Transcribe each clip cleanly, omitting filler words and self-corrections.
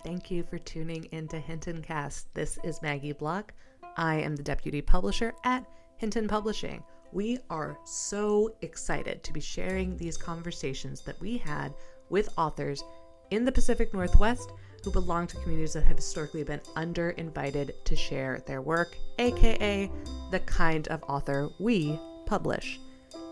Thank you for tuning into Hinton Cast. This is Maggie Block. I am the deputy publisher at Hinton Publishing. We are so excited to be sharing these conversations that we had with authors in the Pacific Northwest who belong to communities that have historically been under-invited to share their work, aka the kind of author we publish.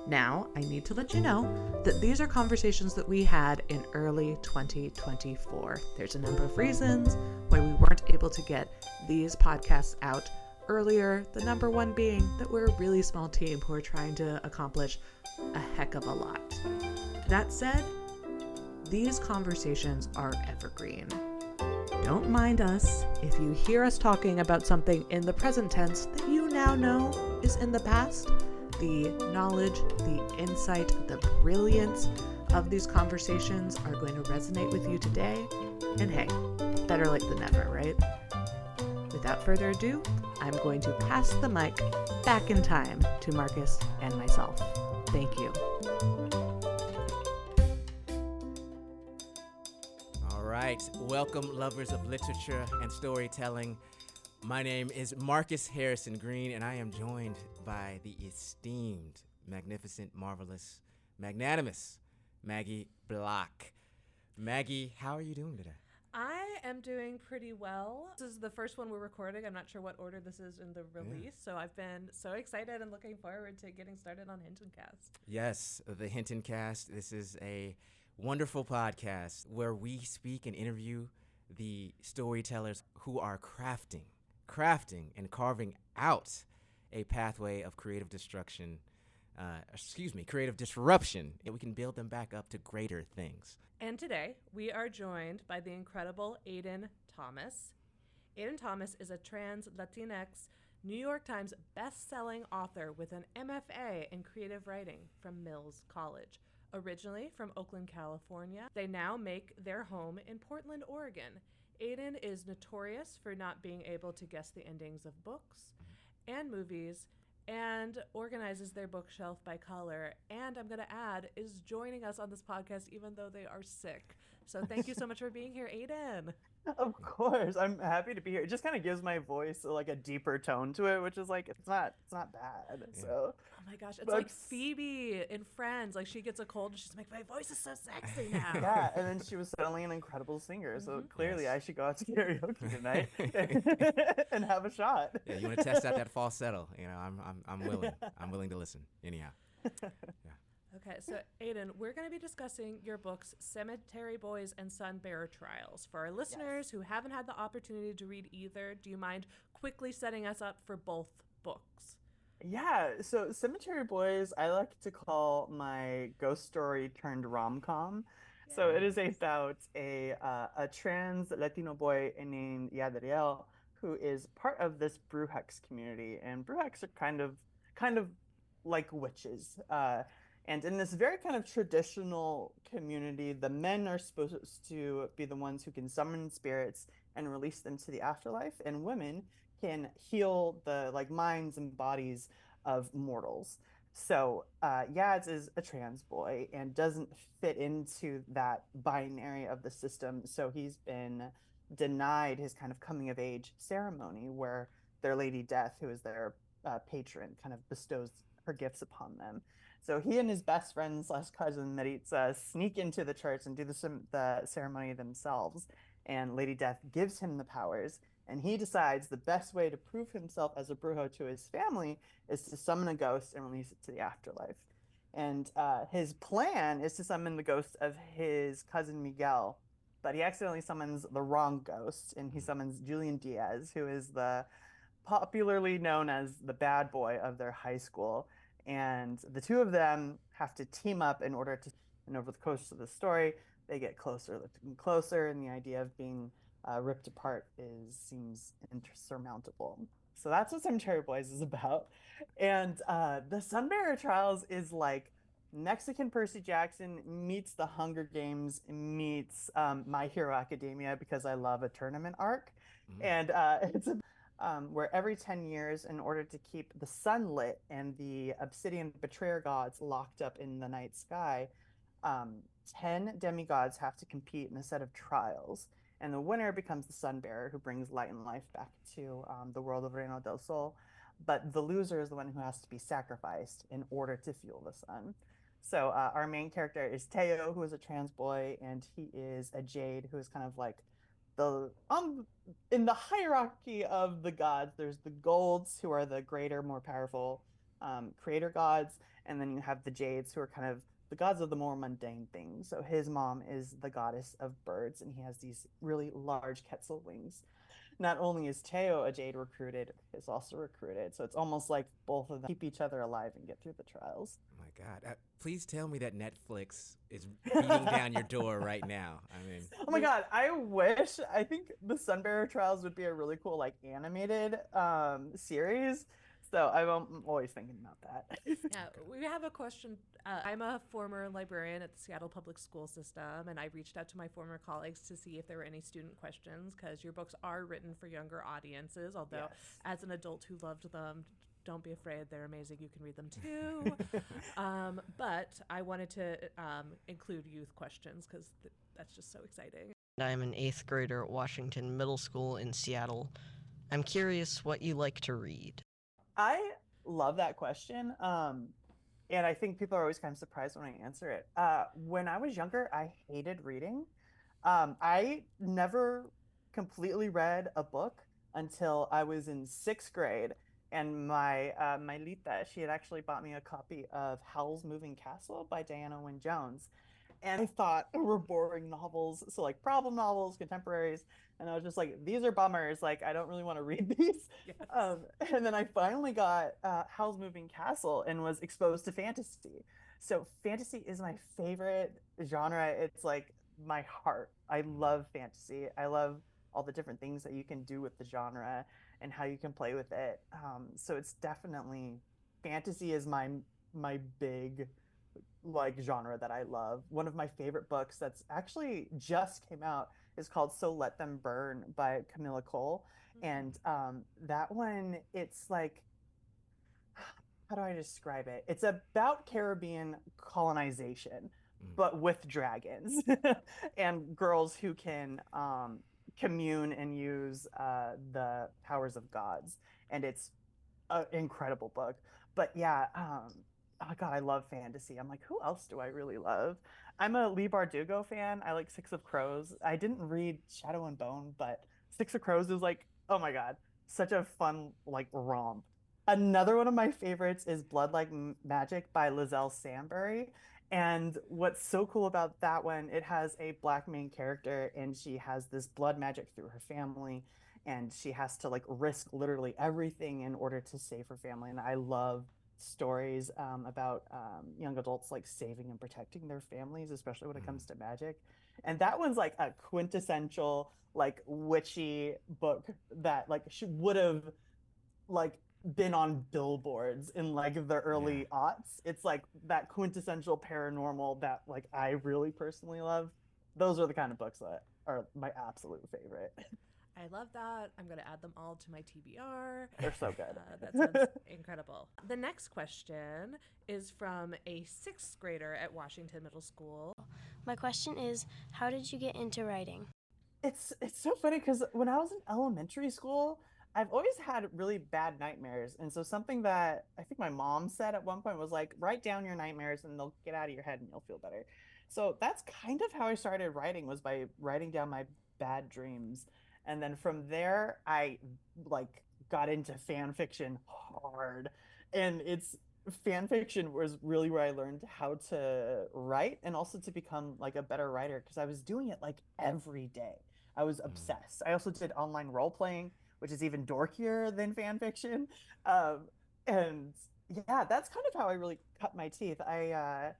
Now, I need to let you know that these are conversations that we had in early 2024. There's a number of reasons why we weren't able to get these podcasts out earlier. The number one being that we're a really small team who are trying to accomplish a heck of a lot. That said, these conversations are evergreen. Don't mind us if you hear us talking about something in the present tense that you now know is in the past. The knowledge, the insight, the brilliance of these conversations are going to resonate with you today. And hey, better late than never, right? Without further ado, I'm going to pass the mic back in time to Marcus and myself. Thank you. All right, welcome lovers of literature and storytelling. My name is Marcus Harrison Green, and I am joined by the esteemed, magnificent, marvelous, magnanimous Maggie Block. Maggie, how are you doing today? I am doing pretty well. This is the first one we're recording. I'm not sure what order this is in the release, so I've been so excited and looking forward to getting started on Hinton Cast. Yes, the Hinton Cast. This is a wonderful podcast where we speak and interview the storytellers who are crafting and carving out a pathway of creative disruption, and we can build them back up to greater things. And today, we are joined by the incredible Aiden Thomas. Aiden Thomas is a trans Latinx New York Times best-selling author with an MFA in creative writing from Mills College. Originally from Oakland, California, they now make their home in Portland, Oregon. Aiden is notorious for not being able to guess the endings of books and movies, and organizes their bookshelf by color, and I'm going to add, is joining us on this podcast even though they are sick. So thank you so much for being here, Aiden. Of course, I'm happy to be here. It just kind of gives my voice like a deeper tone to it, which is like it's not bad. Yeah. So, oh my gosh, it's like Phoebe in Friends. Like she gets a cold and she's like, my voice is so sexy now. yeah, and then she was suddenly an incredible singer. So clearly, I should go out to karaoke tonight and have a shot. Yeah, you want to test out that falsetto? You know, I'm willing. I'm willing to listen. Anyhow. Yeah. Okay, so Aiden, we're going to be discussing your books, Cemetery Boys and Sunbearer Trials. For our listeners who haven't had the opportunity to read either, do you mind quickly setting us up for both books? Yeah, so Cemetery Boys, I like to call my ghost story turned rom-com. Yeah. So it is about a trans Latino boy named Yadriel who is part of this Brujex community, and Brujex are kind of like witches. And in this very kind of traditional community, the men are supposed to be the ones who can summon spirits and release them to the afterlife, and women can heal the minds and bodies of mortals. So Yads is a trans boy and doesn't fit into that binary of the system. So he's been denied his kind of coming of age ceremony where their Lady Death, who is their patron, kind of bestows her gifts upon them. So he and his best friend / cousin Maritza sneak into the church and do the ceremony themselves. And Lady Death gives him the powers. And he decides the best way to prove himself as a brujo to his family is to summon a ghost and release it to the afterlife. And his plan is to summon the ghost of his cousin Miguel, but he accidentally summons the wrong ghost, and he summons Julian Diaz, who is the popularly known as the bad boy of their high school. And the two of them have to team up in order to, and over the course of the story, they get closer and closer, and the idea of being ripped apart seems insurmountable. So that's what Cemetery Boys is about. And the Sunbearer Trials is like Mexican Percy Jackson meets the Hunger Games meets My Hero Academia, because I love a tournament arc. Mm-hmm. And it's where every 10 years, in order to keep the sun lit and the obsidian betrayer gods locked up in the night sky, 10 demigods have to compete in a set of trials. and the winner becomes the Sunbearer, who brings light and life back to the world of Reino del Sol. But the loser is the one who has to be sacrificed in order to fuel the sun. So our main character is Teo, who is a trans boy, and he is a Jade, who is kind of like the in the hierarchy of the gods. There's the Golds, who are the greater, more powerful creator gods, and then you have the Jades, who are kind of the gods of the more mundane things. So his mom is the goddess of birds, and he has these really large quetzal wings. Not only is Teo a Jade recruited, is also recruited. So it's almost like both of them keep each other alive and get through the trials. Oh my God. Please tell me that Netflix is beating down your door right now. I mean, Oh my God, I wish. I think the Sunbearer Trials would be a really cool like animated series. So I'm always thinking about that. Yeah, we have a question. I'm a former librarian at the Seattle Public School System, and I reached out to my former colleagues to see if there were any student questions, because your books are written for younger audiences, although Yes. as an adult who loved them, don't be afraid, they're amazing. You can read them too. But I wanted to include youth questions because that's just so exciting. I'm an 8th grader at Washington Middle School in Seattle. I'm curious what you like to read. I love that question. And I think people are always kind of surprised when I answer it. When I was younger, I hated reading. I never completely read a book until I was in 6th grade. And my Lita, she had actually bought me a copy of Howl's Moving Castle by Diana Wynne Jones. And I thought were boring novels, so like problem novels, contemporaries. And I was just like, these are bummers. Like, I don't really want to read these. Yes. And then I finally got Howl's Moving Castle and was exposed to fantasy. So fantasy is my favorite genre. It's like my heart. I love fantasy. I love all the different things that you can do with the genre and how you can play with it. So it's definitely fantasy is my big like genre that I love. One of my favorite books that's actually just came out is called So Let Them Burn by Camilla Cole. And that one, it's like, how do I describe it? It's about Caribbean colonization, but with dragons and girls who can commune and use the powers of gods. And it's an incredible book. But yeah, oh God, I love fantasy. I'm like, who else do I really love? I'm a Lee Bardugo fan. I like Six of Crows. I didn't read Shadow and Bone, but Six of Crows is like, oh my God, such a fun like romp. Another one of my favorites is Blood Like Magic by Lizelle Sambury. And what's so cool about that one, it has a black main character and she has this blood magic through her family and she has to like risk literally everything in order to save her family. And I love stories about young adults like saving and protecting their families, especially when it comes to magic. And that one's like a quintessential like witchy book that like she would have like been on billboards in like the early aughts. It's like that quintessential paranormal that like I really personally love. Those are the kind of books that are my absolute favorite. I love that. I'm going to add them all to my TBR. They're so good. That sounds incredible. The next question is from a 6th grader at Washington Middle School. My question is, how did you get into writing? It's so funny because when I was in elementary school, I've always had really bad nightmares. And so something that I think my mom said at one point was like, write down your nightmares and they'll get out of your head and you'll feel better. So that's kind of how I started writing, was by writing down my bad dreams. And then from there, I like got into fan fiction hard. And it's fan fiction was really where I learned how to write and also to become like a better writer because I was doing it like every day. I was obsessed. I also did online role playing, which is even dorkier than fan fiction. And yeah, that's kind of how I really cut my teeth. I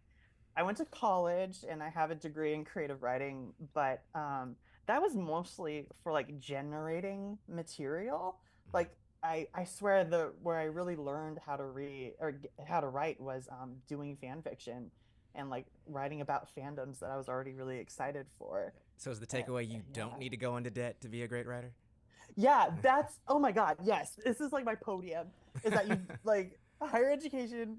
went to college and I have a degree in creative writing, but that was mostly for like generating material. Like I swear the where I really learned how to read or how to write was doing fan fiction and like writing about fandoms that I was already really excited for. So is the takeaway you don't need to go into debt to be a great writer? Yeah, that's oh my God, yes. This is like my podium is that you like higher education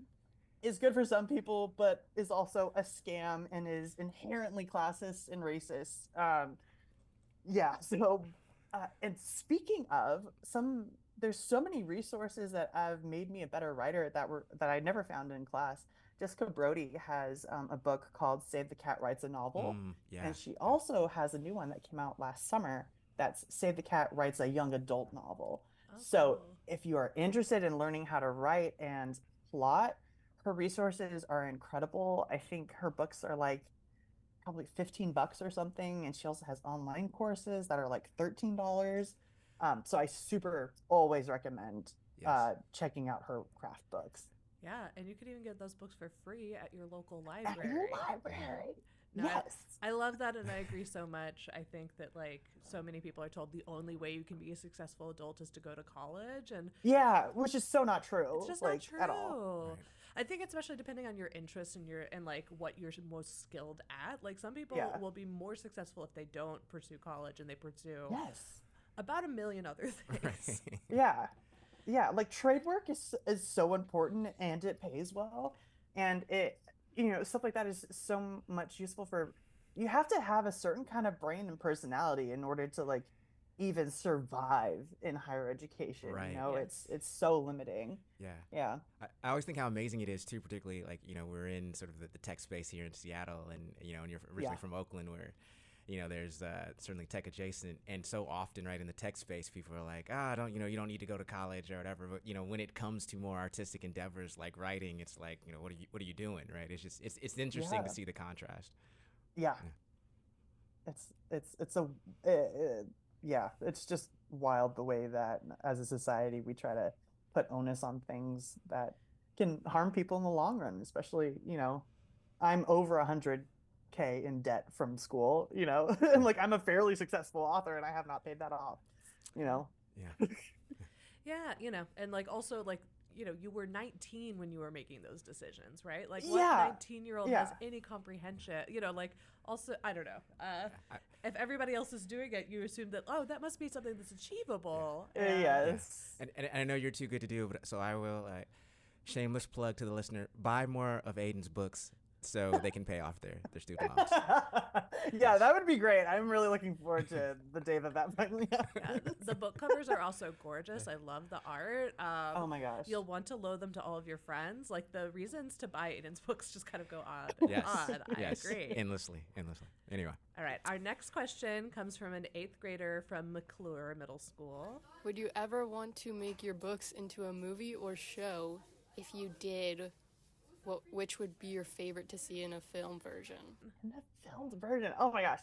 is good for some people, but is also a scam and is inherently classist and racist. Yeah. So, and speaking of there's so many resources that have made me a better writer that I never found in class. Jessica Brody has a book called Save the Cat Writes a Novel, Yeah. and she also has a new one that came out last summer that's Save the Cat Writes a Young Adult Novel. Oh, So, cool. if you are interested in learning how to write and plot, her resources are incredible. I think her books are like probably $15 or something. And she also has online courses that are like $13. So I super always recommend Yes. checking out her craft books. Yeah, and you could even get those books for free at your local At your library. library. No, Yes. I love that, and I agree so much. I think that like so many people are told the only way you can be a successful adult is to go to college, and Yeah, which is so not it's true, just not like at all. true. Right. I think especially depending on your interests and like what you're most skilled at. Like some people Yeah. will be more successful if they don't pursue college and they pursue Yes. about a million other things. Right. Yeah. Yeah, like trade work is so important and it pays well and stuff like that is so much useful for you have to have a certain kind of brain and personality in order to like even survive in higher education, Right. Yes. it's so limiting. Yeah. Yeah. I always think how amazing it is too, particularly like, we're in sort of the tech space here in Seattle and, and you're originally Yeah. from Oakland where, there's certainly tech adjacent. And so often, right, in the tech space, people are like, don't, you don't need to go to college or whatever. But, when it comes to more artistic endeavors like writing, it's like, what are you doing? Right. It's just, it's interesting to Yeah. see the contrast. Yeah. Yeah. It's a yeah, it's just wild the way that as a society we try to put onus on things that can harm people in the long run, especially, I'm over 100K in debt from school, and like I'm a fairly successful author and I have not paid that off, you know. Yeah. Yeah, and like also like you were 19 when you were making those decisions, right? Like what Yeah. 19-year-old Yeah. has any comprehension? Like also I don't know. I- If everybody else is doing it, you assume that that must be something that's achievable. Yeah, Yeah. it's And I know you're too good to do, but so I will, shameless plug to the listener, buy more of Aiden's books so they can pay off their student loans. yeah, that would be great. I'm really looking forward to the day that finally Yeah, happens. the book covers are also gorgeous. I love the art. Oh my gosh. You'll want to loan them to all of your friends. Like the reasons to buy Aiden's books just kind of go on Yes. and on. I Yes. agree. Endlessly. Anyway. All right, our next question comes from an 8th grader from McClure Middle School. Would you ever want to make your books into a movie or show? If you did, which would be your favorite to see in a film version? In the filmed version. Oh my gosh.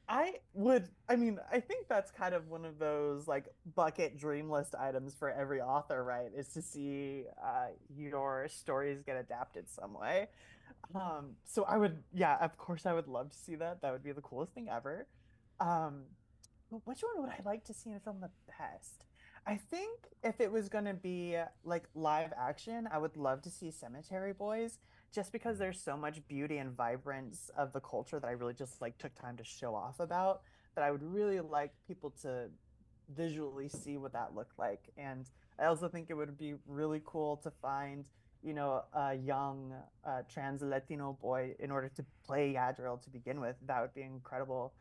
I think that's kind of one of those like bucket dream list items for every author, right? Is to see your stories get adapted some way. So yeah, of course I would love to see that. That would be the coolest thing ever. Um, but which one would I like to see in a film the best? I think if it was going to be like live action, I would love to see Cemetery Boys just because there's so much beauty and vibrance of the culture that I really just like took time to show off about that I would really like people to visually see what that looked like. And I also think it would be really cool to find, a young trans Latino boy in order to play Yadril to begin with. That would be incredible.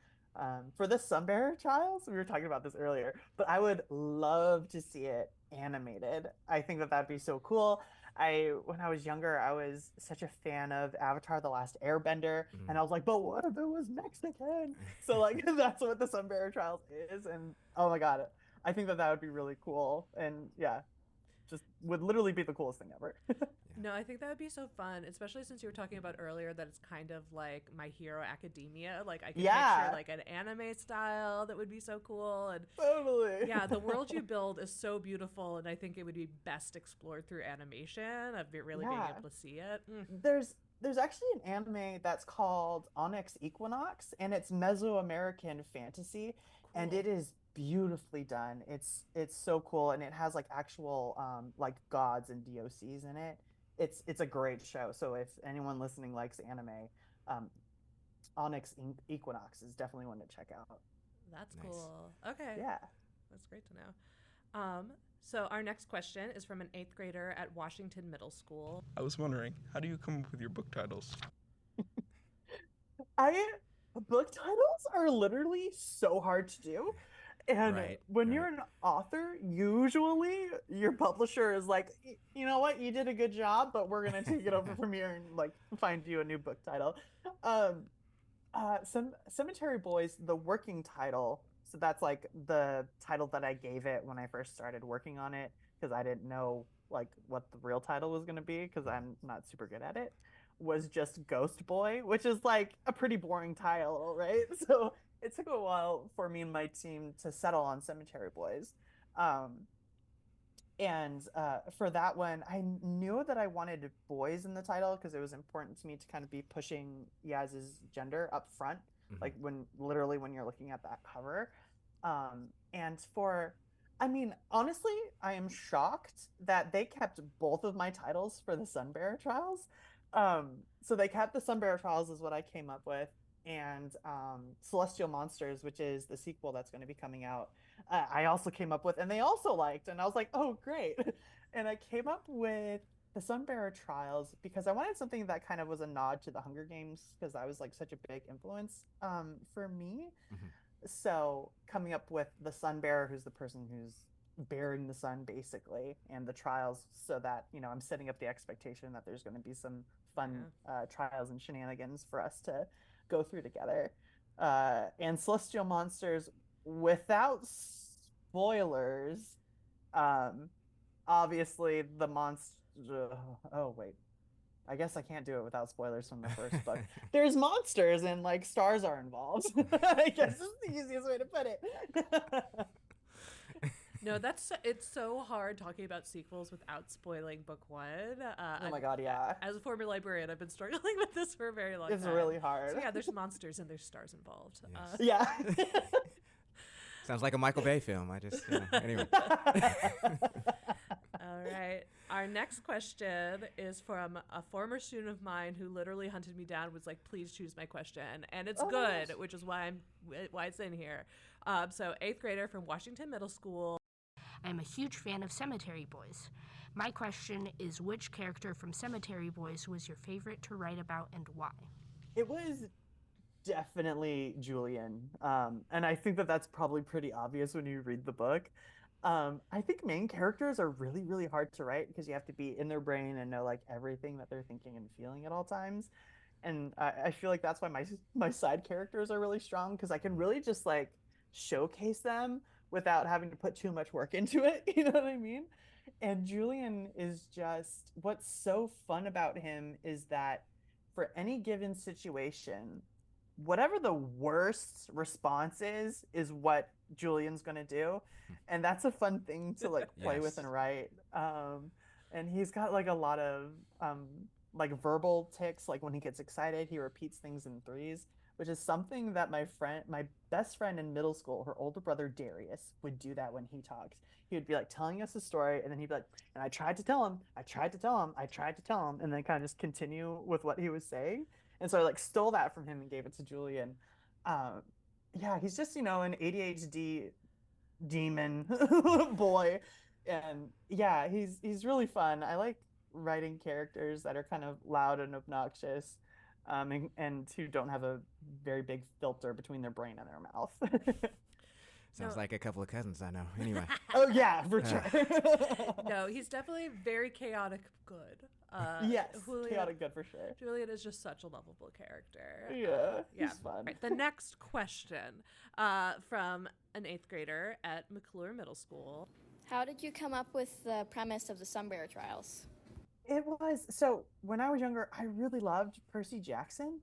For the Sunbearer trials, we were talking about this earlier, but I would love to see it animated. I think that that'd be so cool. When I was younger, I was such a fan of Avatar: The Last Airbender, and I was like, but what if it was Mexican? So like, that's what the Sunbearer trials is, and oh my god, I think that would be really cool, and yeah, just would literally be the coolest thing ever. No, I think that would be so fun, especially since you were talking about earlier that it's kind of like My Hero Academia. Like I can picture like an anime style that would be so cool, and Totally. yeah, the world you build is so beautiful, and I think it would be best explored through animation of really being Yeah. able to see it. There's actually an anime that's called Onyx Equinox, and it's Mesoamerican fantasy, and Cool. it is beautifully done. It's so cool, and it has like actual like gods and DOCs in it. It's a great show. So if anyone listening likes anime, um, Equinox is definitely one to check out. That's Nice. cool. Okay. Yeah. That's great to know. So our next question is from an 8th grader at Washington Middle School. I was wondering, how do you come up with your book titles? I Book titles are literally so hard to do. And Right, when right. you're an author, usually your publisher is like, you know what, you did a good job, but we're gonna take it over from here and like find you a new book title. Um, some Cemetery Boys, the working title. So that's like the title that I gave it when I first started working on it because I didn't know like what the real title was gonna be because I'm not super good at it. Was just Ghost Boy, which is like a pretty boring title, right? So it took a while for me and my team to settle on Cemetery Boys. Um, and for that one, I knew that I wanted boys in the title because it was important to me to kind of be pushing Yaz's gender up front, like when literally when you're looking at that cover. And for, I mean, honestly, I am shocked that they kept both of my titles for the Sunbearer trials. So they kept the Sunbearer trials is what I came up with, and Celestial Monsters, which is the sequel that's going to be coming out, I also came up with, and they also liked, and I was like, oh, great. And I came up with the Sunbearer Trials because I wanted something that kind of was a nod to the Hunger Games because I was like such a big influence for me. So coming up with the Sunbearer, who's the person who's bearing the sun basically, and the trials, so that I'm setting up the expectation that there's going to be some fun trials and shenanigans for us to go through together. And Celestial Monsters, without spoilers, um, obviously the monster. Oh wait, I guess I can't do it without spoilers from the first book. There's monsters and like stars are involved. I guess is the easiest way to put it. No, it's so hard talking about sequels without spoiling book one. Oh my god, yeah. As a former librarian, I've been struggling with this for a very long time. It's really hard. So yeah, there's monsters and there's stars involved. Yes. Yeah. Sounds like a Michael Bay film. I just, anyway. All right. Our next question is from a former student of mine who literally hunted me down, was like, please choose my question. And it's good, which is why it's in here. So 8th grader from Washington Middle School. I'm a huge fan of Cemetery Boys. My question is, which character from Cemetery Boys was your favorite to write about and why? It was definitely Julian. And I think that that's probably pretty obvious when you read the book. I think main characters are really, really hard to write because you have to be in their brain and know like everything that they're thinking and feeling at all times. And I feel like that's why my side characters are really strong because I can really just like showcase them without having to put too much work into it. You know what I mean? And Julian is just, what's so fun about him is that for any given situation, whatever the worst response is what Julian's gonna do, and that's a fun thing to like play with and write. And he's got like a lot of like verbal tics. Like when he gets excited, he repeats things in threes, which is something that my best friend in middle school, her older brother Darius, would do that when he talks. He would be like telling us a story, and then he'd be like, and I tried to tell him, I tried to tell him, I tried to tell him, and then kind of just continue with what he was saying. And so I like stole that from him and gave it to Julian. Yeah, he's just, an ADHD demon boy. And yeah, he's really fun. I like writing characters that are kind of loud and obnoxious, and who don't have a very big filter between their brain and their mouth. Sounds like a couple of cousins I know. Anyway. Oh yeah, for sure. No, he's definitely very chaotic good. Yes, Julian, chaotic good for sure. Julian is just such a lovable character. Yeah, yeah. He's fun. Right, the next question from an 8th grader at McClure Middle School. How did you come up with the premise of the Sunbearer trials? It was, so when I was younger, I really loved Percy Jackson.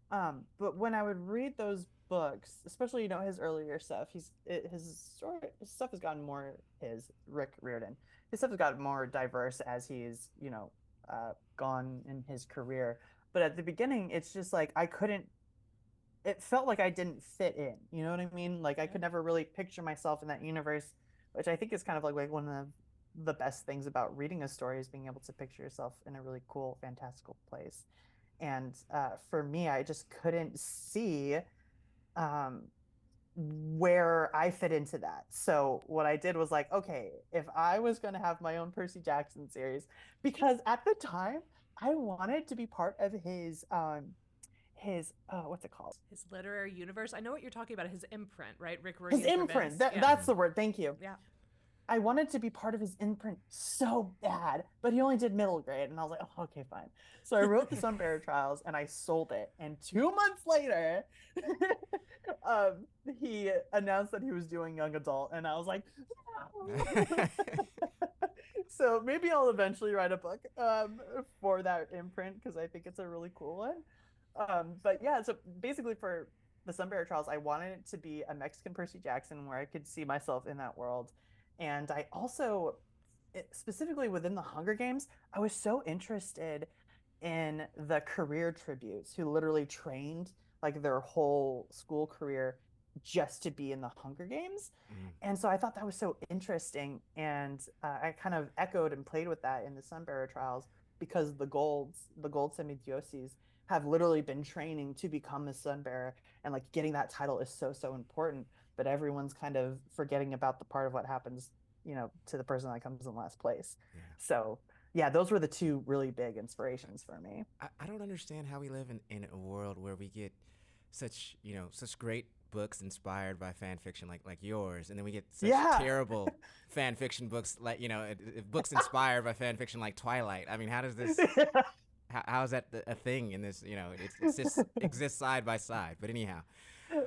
But when I would read those books, especially his earlier stuff, his stuff has gotten more, Rick Riordan, his stuff has gotten more diverse as he's gone in his career. But at the beginning, it's just like it felt like I didn't fit in. You know what I mean? Like I could never really picture myself in that universe, which I think is kind of like one of the best things about reading a story is being able to picture yourself in a really cool, fantastical place. And for me, I just couldn't see where I fit into that. So what I did was like, okay, if I was going to have my own Percy Jackson series, because at the time I wanted to be part of his what's it called? His literary universe. I know what you're talking about. His imprint, right? Rick His Riordan's imprint. Revenge. That, Yeah. That's the word. Thank you. Yeah. I wanted to be part of his imprint so bad, but he only did middle grade, and I was like, oh, okay, fine. So I wrote the Sunbearer Trials, and I sold it. And 2 months later, he announced that he was doing young adult, and I was like, no. So maybe I'll eventually write a book for that imprint because I think it's a really cool one. But yeah, so basically for the Sunbearer Trials, I wanted it to be a Mexican Percy Jackson where I could see myself in that world. And I also, specifically within the Hunger Games, I was so interested in the career tributes who literally trained like their whole school career just to be in the Hunger Games. And so I thought that was so interesting. And I kind of echoed and played with that in the Sunbearer Trials because the gold semidioses have literally been training to become the Sunbearer. And like getting that title is so, so important. But everyone's kind of forgetting about the part of what happens, to the person that comes in last place. Yeah. So yeah, those were the two really big inspirations for me. I don't understand how we live in a world where we get such great books inspired by fan fiction like yours, and then we get such terrible fan fiction books like books inspired by fan fiction like Twilight. I mean, how does this? How is that a thing in this? It just exists side by side. But anyhow,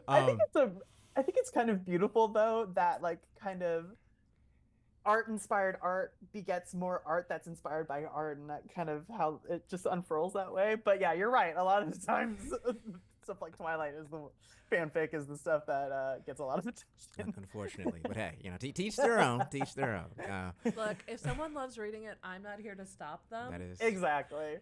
I think it's kind of beautiful though that like kind of art inspired art begets more art that's inspired by art, and that kind of how it just unfurls that way. But yeah, you're right. A lot of the times stuff like Twilight is the fanfic is the stuff that gets a lot of attention. Unfortunately, but hey, teach their own. Teach their own. Look, if someone loves reading it, I'm not here to stop them. That is exactly.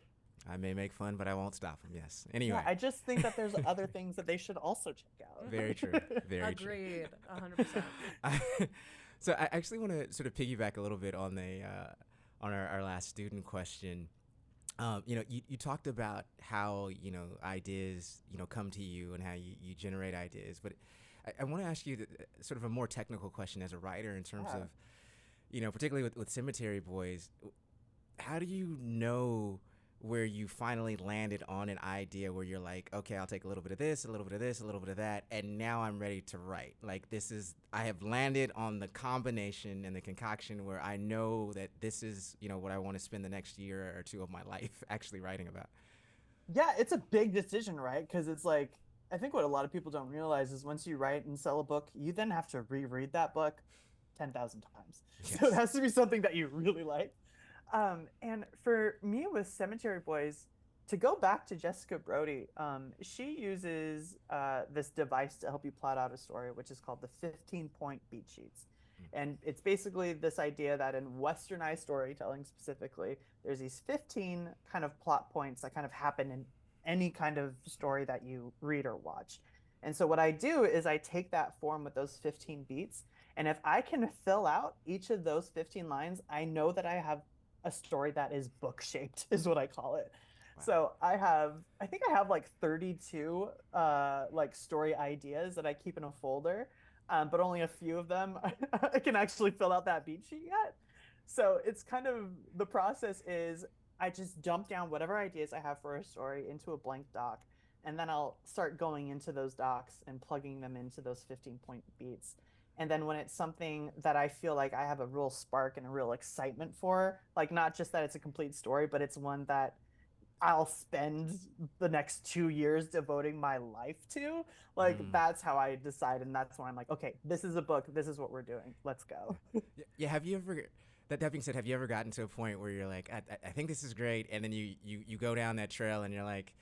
I may make fun, but I won't stop them. Yes. Anyway, yeah, I just think that there's other things that they should also check out. Very true. Very Agreed. 100%. So I actually want to sort of piggyback a little bit on on our last student question. You talked about how ideas come to you and how you generate ideas, but I want to ask you sort of a more technical question as a writer in terms of particularly with Cemetery Boys. How do you know where you finally landed on an idea where you're like, okay, I'll take a little bit of this, a little bit of this, a little bit of that, and now I'm ready to write. Like I have landed on the combination and the concoction where I know that this is, what I want to spend the next year or two of my life actually writing about. Yeah, it's a big decision, right? Because it's like, I think what a lot of people don't realize is once you write and sell a book, you then have to reread that book 10,000 times. Yes. So it has to be something that you really like. And for me with Cemetery Boys, to go back to Jessica Brody, she uses this device to help you plot out a story, which is called the 15-point beat sheets. And it's basically this idea that in westernized storytelling specifically, there's these 15 kind of plot points that kind of happen in any kind of story that you read or watch. And so what I do is I take that form with those 15 beats, and if I can fill out each of those 15 lines, I know that I have a story that is book shaped, is what I call it. Wow. So I think I have like 32 like story ideas that I keep in a folder, but only a few of them I can actually fill out that beat sheet yet. So it's kind of, the process is I just dump down whatever ideas I have for a story into a blank doc, and then I'll start going into those docs and plugging them into those 15-point beats. And then when it's something that I feel like I have a real spark and a real excitement for, like not just that it's a complete story, but it's one that I'll spend the next 2 years devoting my life to, like that's how I decide. And that's when I'm like, okay, this is a book. This is what we're doing. Let's go. Yeah. Have you ever, that being said, have you ever gotten to a point where you're like, I think this is great, and then you go down that trail and you're like,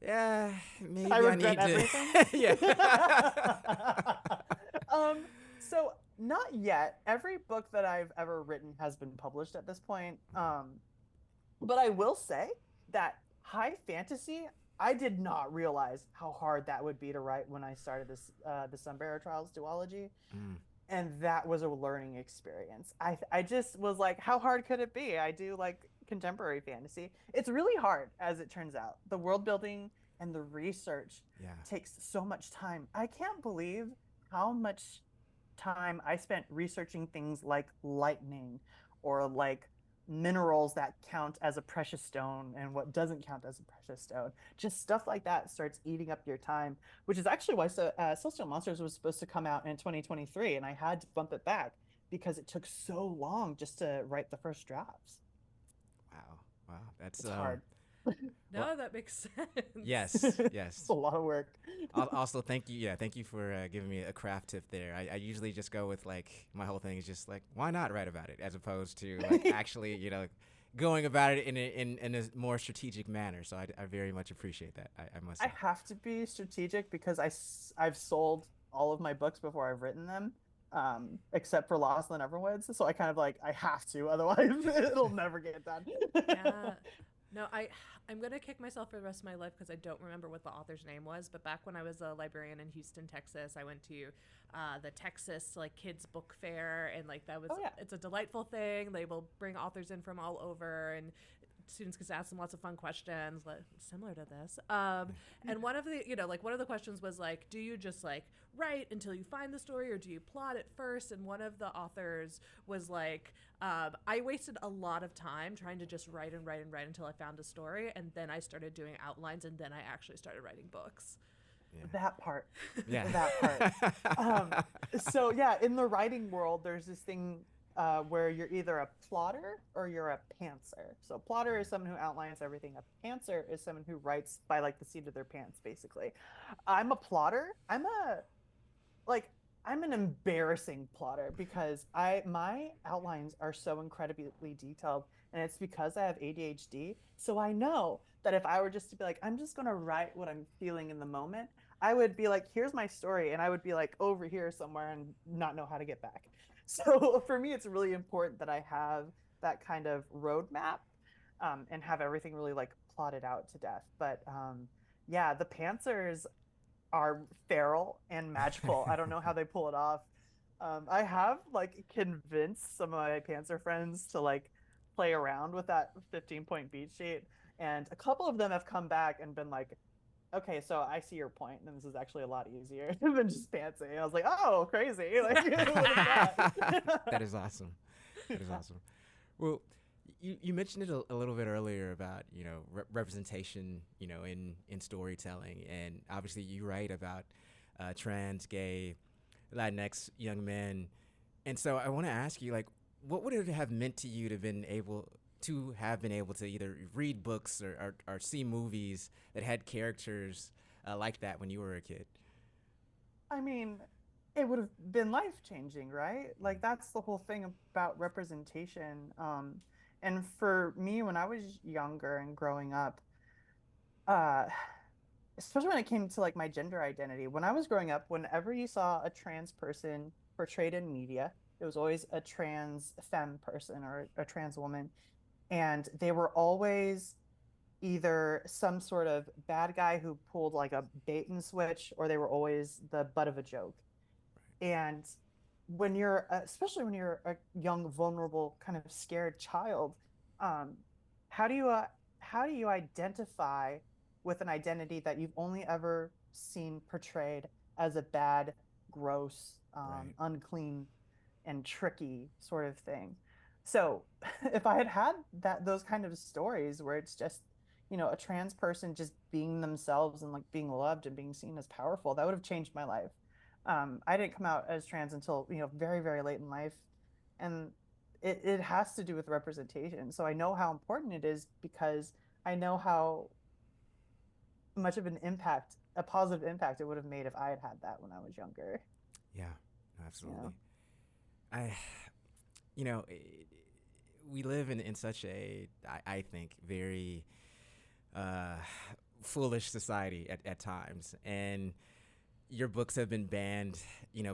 yeah, maybe I need everything. To. Yeah. So not yet. Every book that I've ever written has been published at this point. But I will say that high fantasy, I did not realize how hard that would be to write when I started this the Sunbearer Trials duology. And that was a learning experience. I just was like, how hard could it be? I do like contemporary fantasy. It's really hard, as it turns out. The world building and the research takes so much time. I can't believe how much time I spent researching things like lightning or like minerals that count as a precious stone and what doesn't count as a precious stone. Just stuff like that starts eating up your time, which is actually why Celestial Monsters was supposed to come out in 2023, and I had to bump it back because it took so long just to write the first drafts. Wow, that's It's hard. No, Well, that makes sense. yes, It's yes. a lot of work. Also, thank you. Yeah, thank you for giving me a craft tip there. I usually just go with like my whole thing is just like, why not write about it, as opposed to like actually, going about it in a more strategic manner. So I very much appreciate that. I must I say. have to be strategic because I've sold all of my books before I've written them, except for Lost in the Neverwoods. So I kind of like I have to, otherwise it'll never get done. Yeah. No, I'm gonna kick myself for the rest of my life because I don't remember what the author's name was. But back when I was a librarian in Houston, Texas, I went to the Texas like kids book fair, and like that was Oh yeah. it's a delightful thing. They will bring authors in from all over, and students get to ask them lots of fun questions, similar to this. And one of the one of the questions was like, do you just like write until you find the story, or do you plot it first? And one of the authors was like, I wasted a lot of time trying to just write and write and write until I found a story, and then I started doing outlines, and then I actually started writing books. Yeah. That part. Yeah. That part. So yeah, in the writing world, there's this thing where you're either a plotter or you're a pantser. So plotter is someone who outlines everything. A pantser is someone who writes by like the seat of their pants, basically. I'm a plotter. I'm an embarrassing plotter because my outlines are so incredibly detailed, and it's because I have ADHD. So I know that if I were just to be like, I'm just gonna write what I'm feeling in the moment, I would be like, here's my story, and I would be like over here somewhere and not know how to get back. So for me, it's really important that I have that kind of roadmap, and have everything really like plotted out to death. But yeah, the pantsers are feral and magical. I don't know how they pull it off. I have like convinced some of my pantser friends to like play around with that 15-point beat sheet, and a couple of them have come back and been like, okay, so I see your point, and this is actually a lot easier than just pantsing. I was like, oh, crazy! Like, what is that? That is awesome. That is awesome. Well, you mentioned it a little bit earlier about representation, in storytelling, and obviously you write about trans, gay, Latinx young men, and so I want to ask you, like, what would it have meant to you to have been able to either read books or see movies that had characters like that when you were a kid? I mean, it would have been life-changing, right? Like that's the whole thing about representation. And for me, when I was younger and growing up, uh, especially when it came to like my gender identity, when I was growing up, whenever you saw a trans person portrayed in media, it was always a trans femme person or a trans woman, and they were always either some sort of bad guy who pulled like a bait and switch, or they were always the butt of a joke. And when you're, especially when you're a young, vulnerable, kind of scared child, um, how do you identify with an identity that you've only ever seen portrayed as a bad, gross, Right. unclean, and tricky sort of thing? So if I had had those kind of stories where it's just, a trans person just being themselves and like being loved and being seen as powerful, that would have changed my life. I didn't come out as trans until, very, very late in life. And it has to do with representation. So I know how important it is because I know how much of an impact, a positive impact it would have made if I had had that when I was younger. Yeah, absolutely. Yeah. I, you know, we live in such I think, very uh, foolish society at times. And your books have been banned,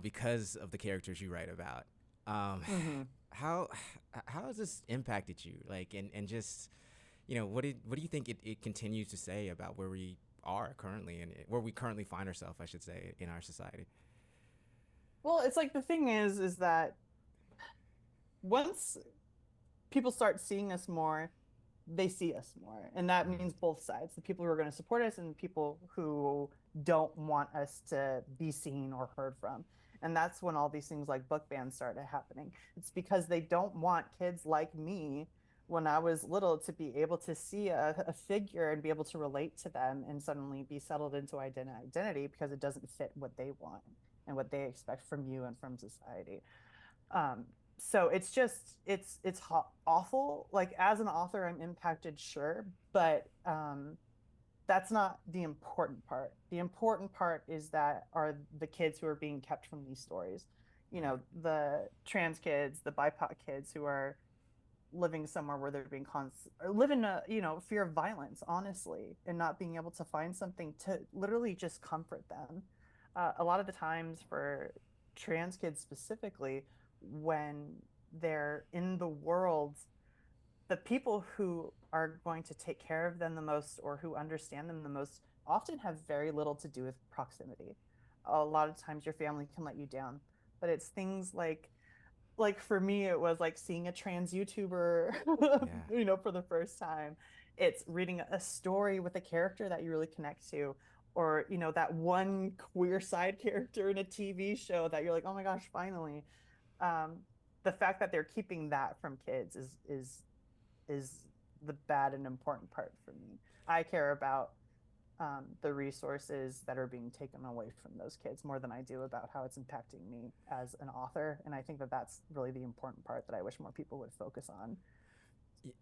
because of the characters you write about. Hmm. How has this impacted you? Like, and just, what do you think it continues to say about where we are currently and where we currently find ourselves, I should say, in our society? Well, it's like the thing is that once people start seeing us more, they see us more. And that Mm, means both sides, the people who are going to support us and the people who don't want us to be seen or heard from. And that's when all these things like book bans started happening. It's because they don't want kids like me when I was little, to be able to see a figure and be able to relate to them and suddenly be settled into identity because it doesn't fit what they want and what they expect from you and from society. Um, so it's just it's awful. Like as an author, I'm impacted, sure, but that's not the important part. The important part is that are the kids who are being kept from these stories. You Right. know, the trans kids, the BIPOC kids who are living somewhere where they're being or live in a, you know, fear of violence, honestly, and not being able to find something to literally just comfort them. A lot of the times for trans kids specifically, when they're in the world, the people who are going to take care of them the most or who understand them the most often have very little to do with proximity. A lot of times your family can let you down, but it's things like for me it was like seeing a trans YouTuber Yeah. you know, for the first time. It's reading a story with a character that you really connect to, or you know, that one queer side character in a TV show that you're like, oh my gosh, finally. um the fact that they're keeping that from kids is the bad and important part for me. I care about the resources that are being taken away from those kids more than I do about how it's impacting me as an author. And I think that that's really the important part that I wish more people would focus on.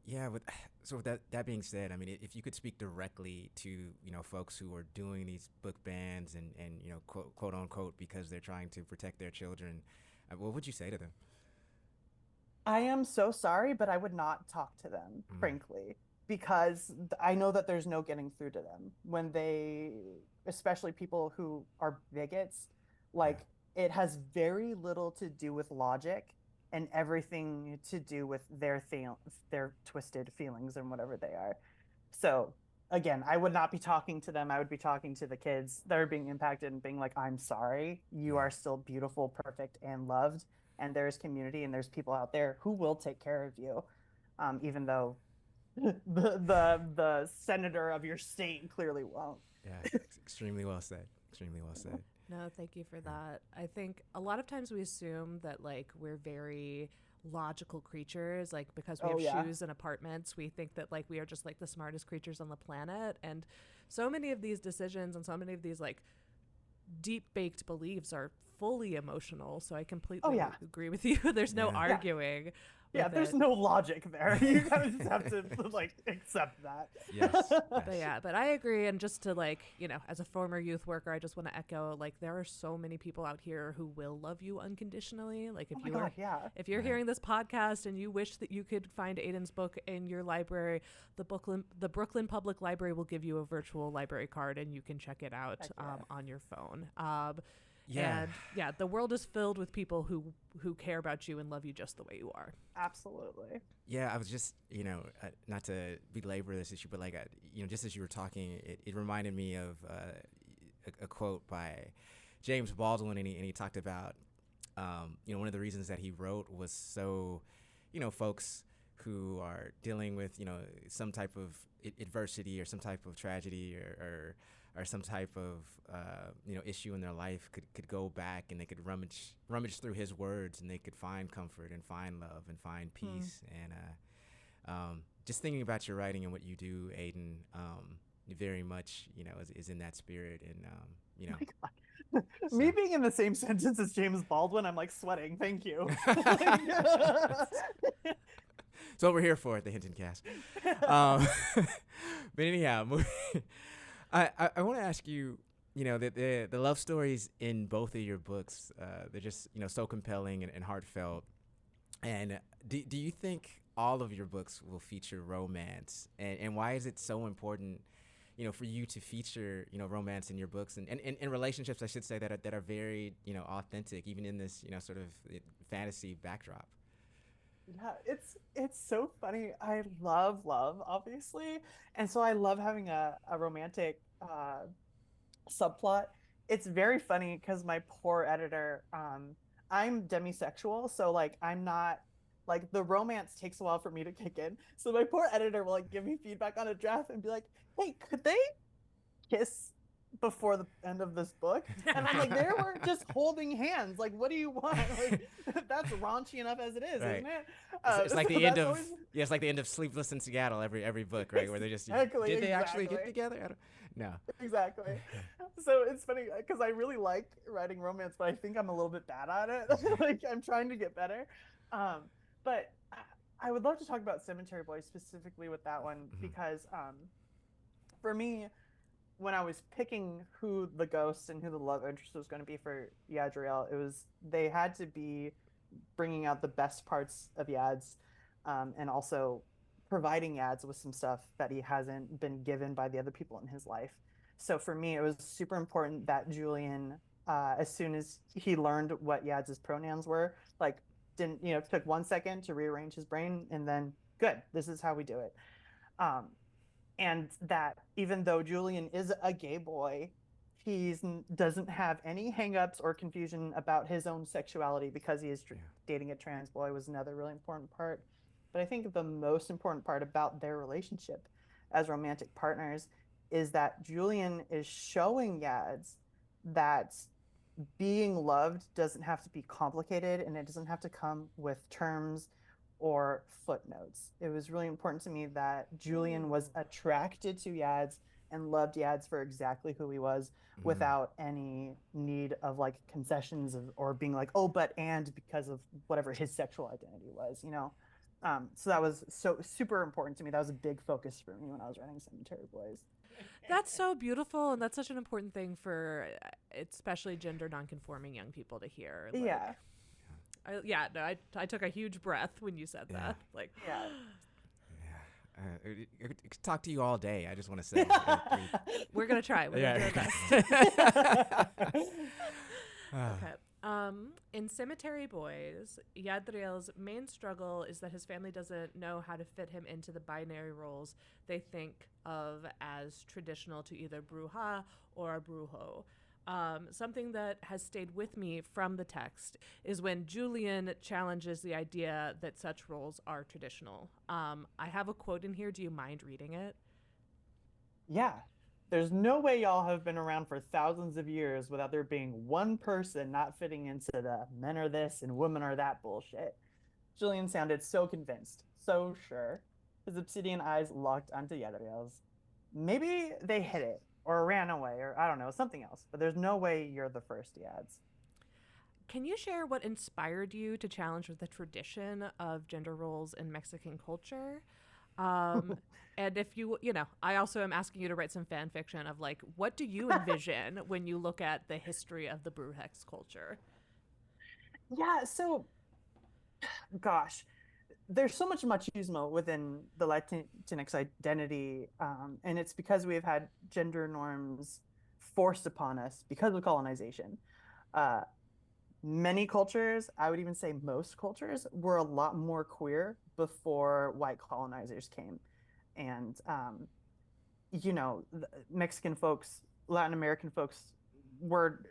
Yeah, with so with that being said, I mean, if you could speak directly to folks who are doing these book bans and quote unquote because they're trying to protect their children, what would you say to them? I am so sorry, but I would not talk to them, Mm, frankly, because I know that there's no getting through to them when they, especially people who are bigots, yeah, like it has very little to do with logic and everything to do with their twisted feelings and whatever they are. So again, I would not be talking to them. I would be talking to the kids that are being impacted and being like, I'm sorry. You yeah, are still beautiful, perfect, and loved. And there's community and there's people out there who will take care of you. Even though the senator of your state clearly won't. yeah. Extremely well said. Extremely well said. No, thank you for Yeah. that. I think a lot of times we assume that like we're very logical creatures, like because we Oh have yeah. shoes and apartments, we think that like we are just like the smartest creatures on the planet. And so many of these decisions and so many of these like deep baked beliefs are fully emotional. So I Oh completely yeah. agree with you. There's no Yeah. Yeah. arguing Yeah, with there's it. no logic there. You kind of just have to like accept that. Yes. But Yes. yeah, but I agree. And just to like, you know, as a former youth worker, I just want to echo like there are so many people out here who will love you unconditionally. Like Oh my god, yeah. if you're Right. hearing this podcast and you wish that you could find Aiden's book in your library, the Brooklyn Public Library will give you a virtual library card and you can check it out Heck yeah. on your phone. Yeah. And yeah, the world is filled with people who care about you and love you just the way you are. Absolutely. Yeah, I was just, not to belabor this issue, but like, just as you were talking, it reminded me of a quote by James Baldwin, and he talked about, one of the reasons that he wrote was so, folks who are dealing with, some type of adversity or some type of tragedy or some type of issue in their life could go back and they could rummage through his words and they could find comfort and find love and find peace. And just thinking about your writing and what you do, Aiden, very much is in that spirit. And Oh my god. so Me being in the same sentence as James Baldwin, I'm like sweating. Thank you. That's what we're here for at the Hinton Cast. But anyhow, I want to ask you, the love stories in both of your books, they're just, so compelling and heartfelt. And do you think all of your books will feature romance? And why is it so important, for you to feature, romance in your books and relationships, I should say, that are very, authentic, even in this, sort of fantasy backdrop? Yeah, it's so funny. I love, obviously. And so I love having a romantic subplot. It's very funny because my poor editor, I'm demisexual, so like I'm not like the romance takes a while for me to kick in. So my poor editor will like give me feedback on a draft and be like, "Hey, could they kiss before the end of this book, and I'm like, they were just holding hands. Like, what do you want? Like, that's raunchy enough as it is, Right. isn't it? It's like so the end that's of always- it's like the end of Sleepless in Seattle. Every book, right, where they just Exactly, did they actually get exactly. together? I don't, no. Exactly. So it's funny because I really like writing romance, but I think I'm a little bit bad at it. Like I'm trying to get better. But I would love to talk about Cemetery Boys specifically with that one because for me, when I was picking who the ghost and who the love interest was going to be for Yadriel, they had to be bringing out the best parts of Yad's, and also providing Yads with some stuff that he hasn't been given by the other people in his life. So for me, it was super important that Julian, as soon as he learned what Yads' pronouns were, like didn't took 1 second to rearrange his brain, and then good, this is how we do it. And that even though Julian is a gay boy, he doesn't have any hangups or confusion about his own sexuality because he is dating a trans boy was another really important part. But I think the most important part about their relationship as romantic partners is that Julian is showing Yads that being loved doesn't have to be complicated, and it doesn't have to come with terms or footnotes. It was really important to me that Julian was attracted to Yads and loved Yads for exactly who he was, without any need of like concessions or being like, oh, and because of whatever his sexual identity was, so that was so super important to me. That was a big focus for me when I was writing Cemetery Boys. That's so beautiful, and that's such an important thing for especially gender nonconforming young people to hear. Like, I took a huge breath when you said that. Like, Talk to you all day. I just want to say. We're gonna try. We're gonna do our best. Okay. In Cemetery Boys, Yadriel's main struggle is that his family doesn't know how to fit him into the binary roles they think of as traditional to either bruja or a brujo. Something that has stayed with me from the text is when Julian challenges the idea that such roles are traditional. I have a quote in here. Do you mind reading it? Yeah. There's no way y'all have been around for thousands of years without there being one person not fitting into the men are this and women are that bullshit. Julian sounded so convinced, so sure. His obsidian eyes locked onto Yadriel's. Maybe they hit it, or ran away, or I don't know, something else. But there's no way you're the first, Yads. Can you share what inspired you to challenge the tradition of gender roles in Mexican culture? And if I also am asking you to write some fan fiction of like, what do you envision when you look at the history of the Brujex culture? Yeah, so, gosh, there's so much machismo within the Latinx identity, and it's because we've had gender norms forced upon us because of colonization. Many cultures, I would even say most cultures, were a lot more queer before white colonizers came. And, Mexican folks, Latin American folks were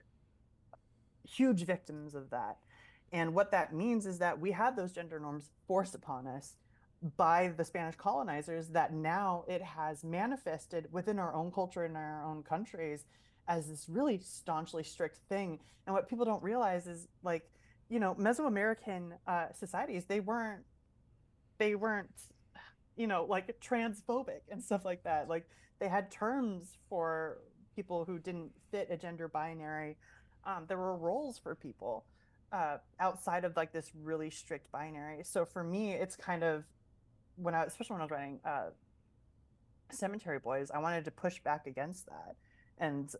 huge victims of that. And what that means is that we had those gender norms forced upon us by the Spanish colonizers that now it has manifested within our own culture and our own countries as this really staunchly strict thing. And what people don't realize is like, Mesoamerican societies, they weren't, like transphobic and stuff like that. Like they had terms for people who didn't fit a gender binary. There were roles for people outside of like this really strict binary. So for me, it's kind of especially when I was writing Cemetery Boys, I wanted to push back against that. And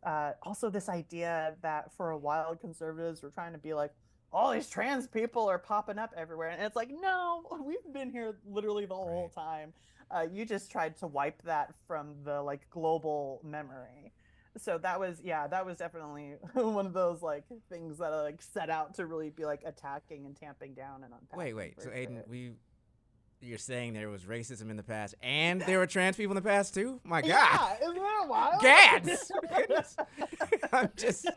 also this idea that for a while conservatives were trying to be like, all these trans people are popping up everywhere. And it's like, no, we've been here literally the whole time. You just tried to wipe that from the like global memory. So that was definitely one of those like things that I like set out to really be like attacking and tamping down and unpacking. Wait. So Aiden, you're saying there was racism in the past and there were trans people in the past too? My God. Yeah, isn't that wild? Gads! I'm just,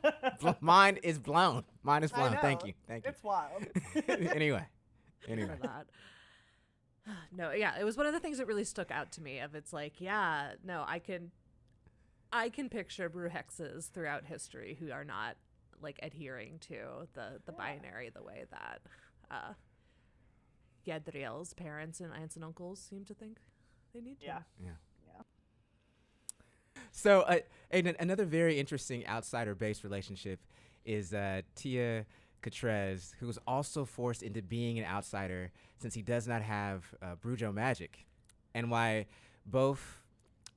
mine is blown. Thank you. It's wild. Anyway. No, yeah, it was one of the things that really stuck out to me of it's like, yeah, no, I can I can picture brujexes throughout history who are not like adhering to the binary the way that Gadriel's parents and aunts and uncles seem to think they need to. Yeah. Yeah. Yeah. So, another very interesting outsider-based relationship is Tia Catrez, who was also forced into being an outsider since he does not have Brujo magic, and why both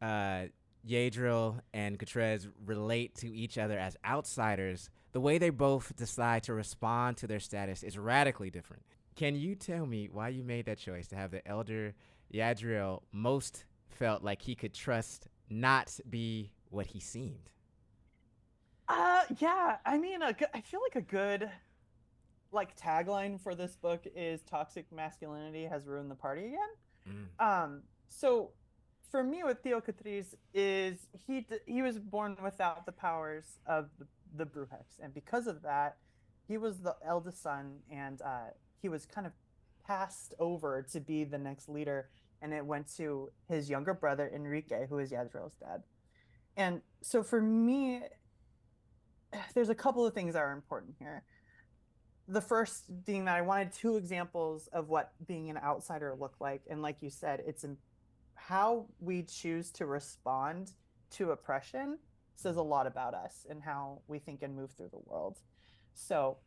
Yadril and Catrez relate to each other as outsiders. The way they both decide to respond to their status is radically different. Can you tell me why you made that choice to have the elder Yadril most felt like he could trust not be what he seemed? Yeah. I mean, I feel like a good like tagline for this book is toxic masculinity has ruined the party again. So for me with Theo Catrice is he was born without the powers of the Brujex, and because of that, he was the eldest son, and he was kind of passed over to be the next leader, and it went to his younger brother Enrique, who is Yadril's dad. And so for me, there's a couple of things that are important here. The first being that I wanted two examples of what being an outsider looked like, and like you said, it's how we choose to respond to oppression says a lot about us and how we think and move through the world. So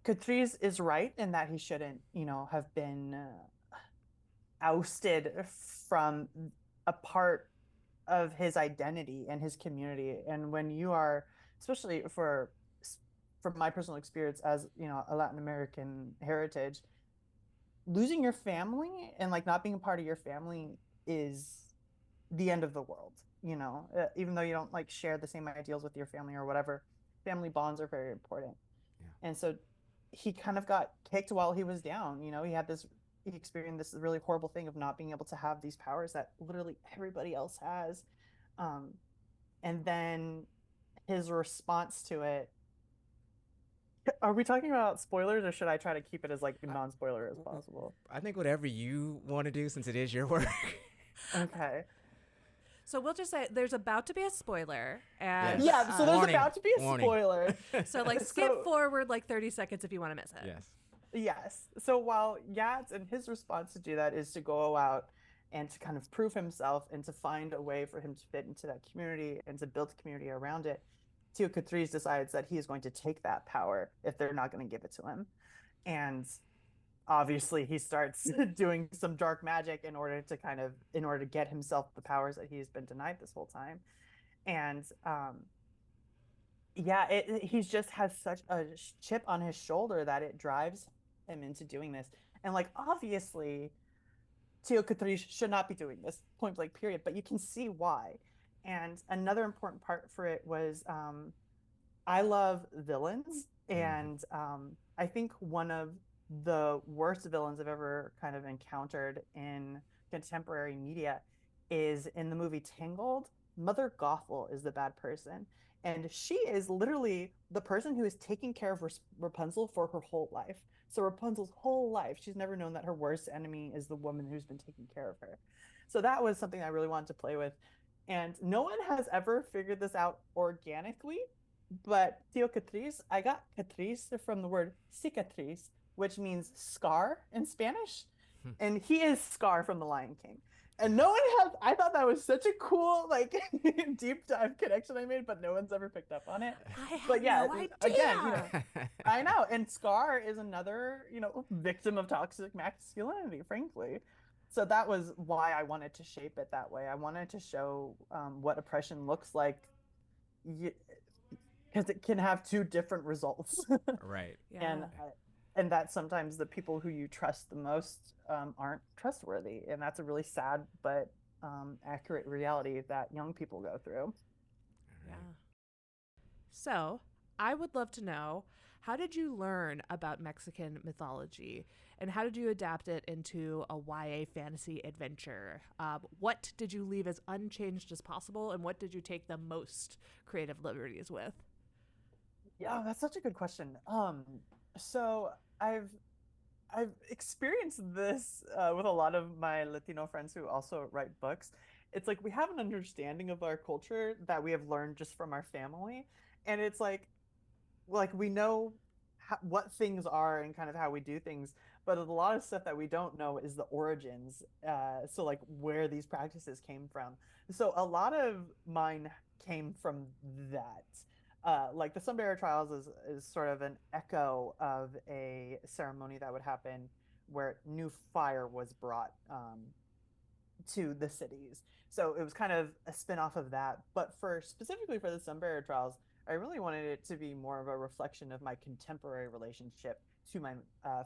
Catrice is right in that he shouldn't, have been ousted from a part of his identity and his community. And when you are, especially from my personal experience as a Latin American heritage, losing your family and like not being a part of your family is the end of the world. Even though you don't like share the same ideals with your family or whatever, family bonds are very important. Yeah. And so he kind of got kicked while he was down. He experienced this really horrible thing of not being able to have these powers that literally everybody else has. And then his response to it. Are we talking about spoilers, or should I try to keep it as like non-spoiler as possible? I think whatever you want to do, since it is your work. Okay. So we'll just say there's about to be a spoiler, and so there's about to be a spoiler. So like skip forward like 30 seconds if you want to miss it. Yes. Yes. So while Yads and his response to do that is to go out and to kind of prove himself and to find a way for him to fit into that community and to build a community around it, Tio Catrice decides that he is going to take that power if they're not going to give it to him. And obviously he starts doing some dark magic in order to get himself the powers that he's been denied this whole time. And he just has such a chip on his shoulder that it drives him into doing this. And like obviously Tio Catrice should not be doing this, point blank period, but you can see why. And another important part for it was I love villains, and I think one of the worst villains I've ever kind of encountered in contemporary media is in the movie Tangled. Mother Gothel is the bad person, and she is literally the person who is taking care of Rapunzel for her whole life. So Rapunzel's whole life, she's never known that her worst enemy is the woman who's been taking care of her. So that was something I really wanted to play with. And no one has ever figured this out organically, but Tio Catrice, I got Catrice from the word cicatriz, which means scar in Spanish. And he is Scar from The Lion King. And no one has, I thought that was such a cool, like, deep dive connection I made, but no one's ever picked up on it. I had but yeah, no idea. Again, I know. And Scar is another, victim of toxic masculinity, frankly. So that was why I wanted to shape it that way. I wanted to show what oppression looks like, because it can have two different results. Right. Yeah. And that sometimes the people who you trust the most aren't trustworthy, and that's a really sad but accurate reality that young people go through. Yeah. So I would love to know, how did you learn about Mexican mythology, and how did you adapt it into a YA fantasy adventure? What did you leave as unchanged as possible, and what did you take the most creative liberties with? Yeah, that's such a good question. So I've experienced this with a lot of my Latino friends who also write books, it's like we have an understanding of our culture that we have learned just from our family, and it's like we know what things are and kind of how we do things, but a lot of stuff that we don't know is the origins. So like where these practices came from. So a lot of mine came from that. Like the Sunbearer trials is sort of an echo of a ceremony that would happen where new fire was brought to the cities. So it was kind of a spin-off of that. But for specifically for the Sunbearer trials, I really wanted it to be more of a reflection of my contemporary relationship to my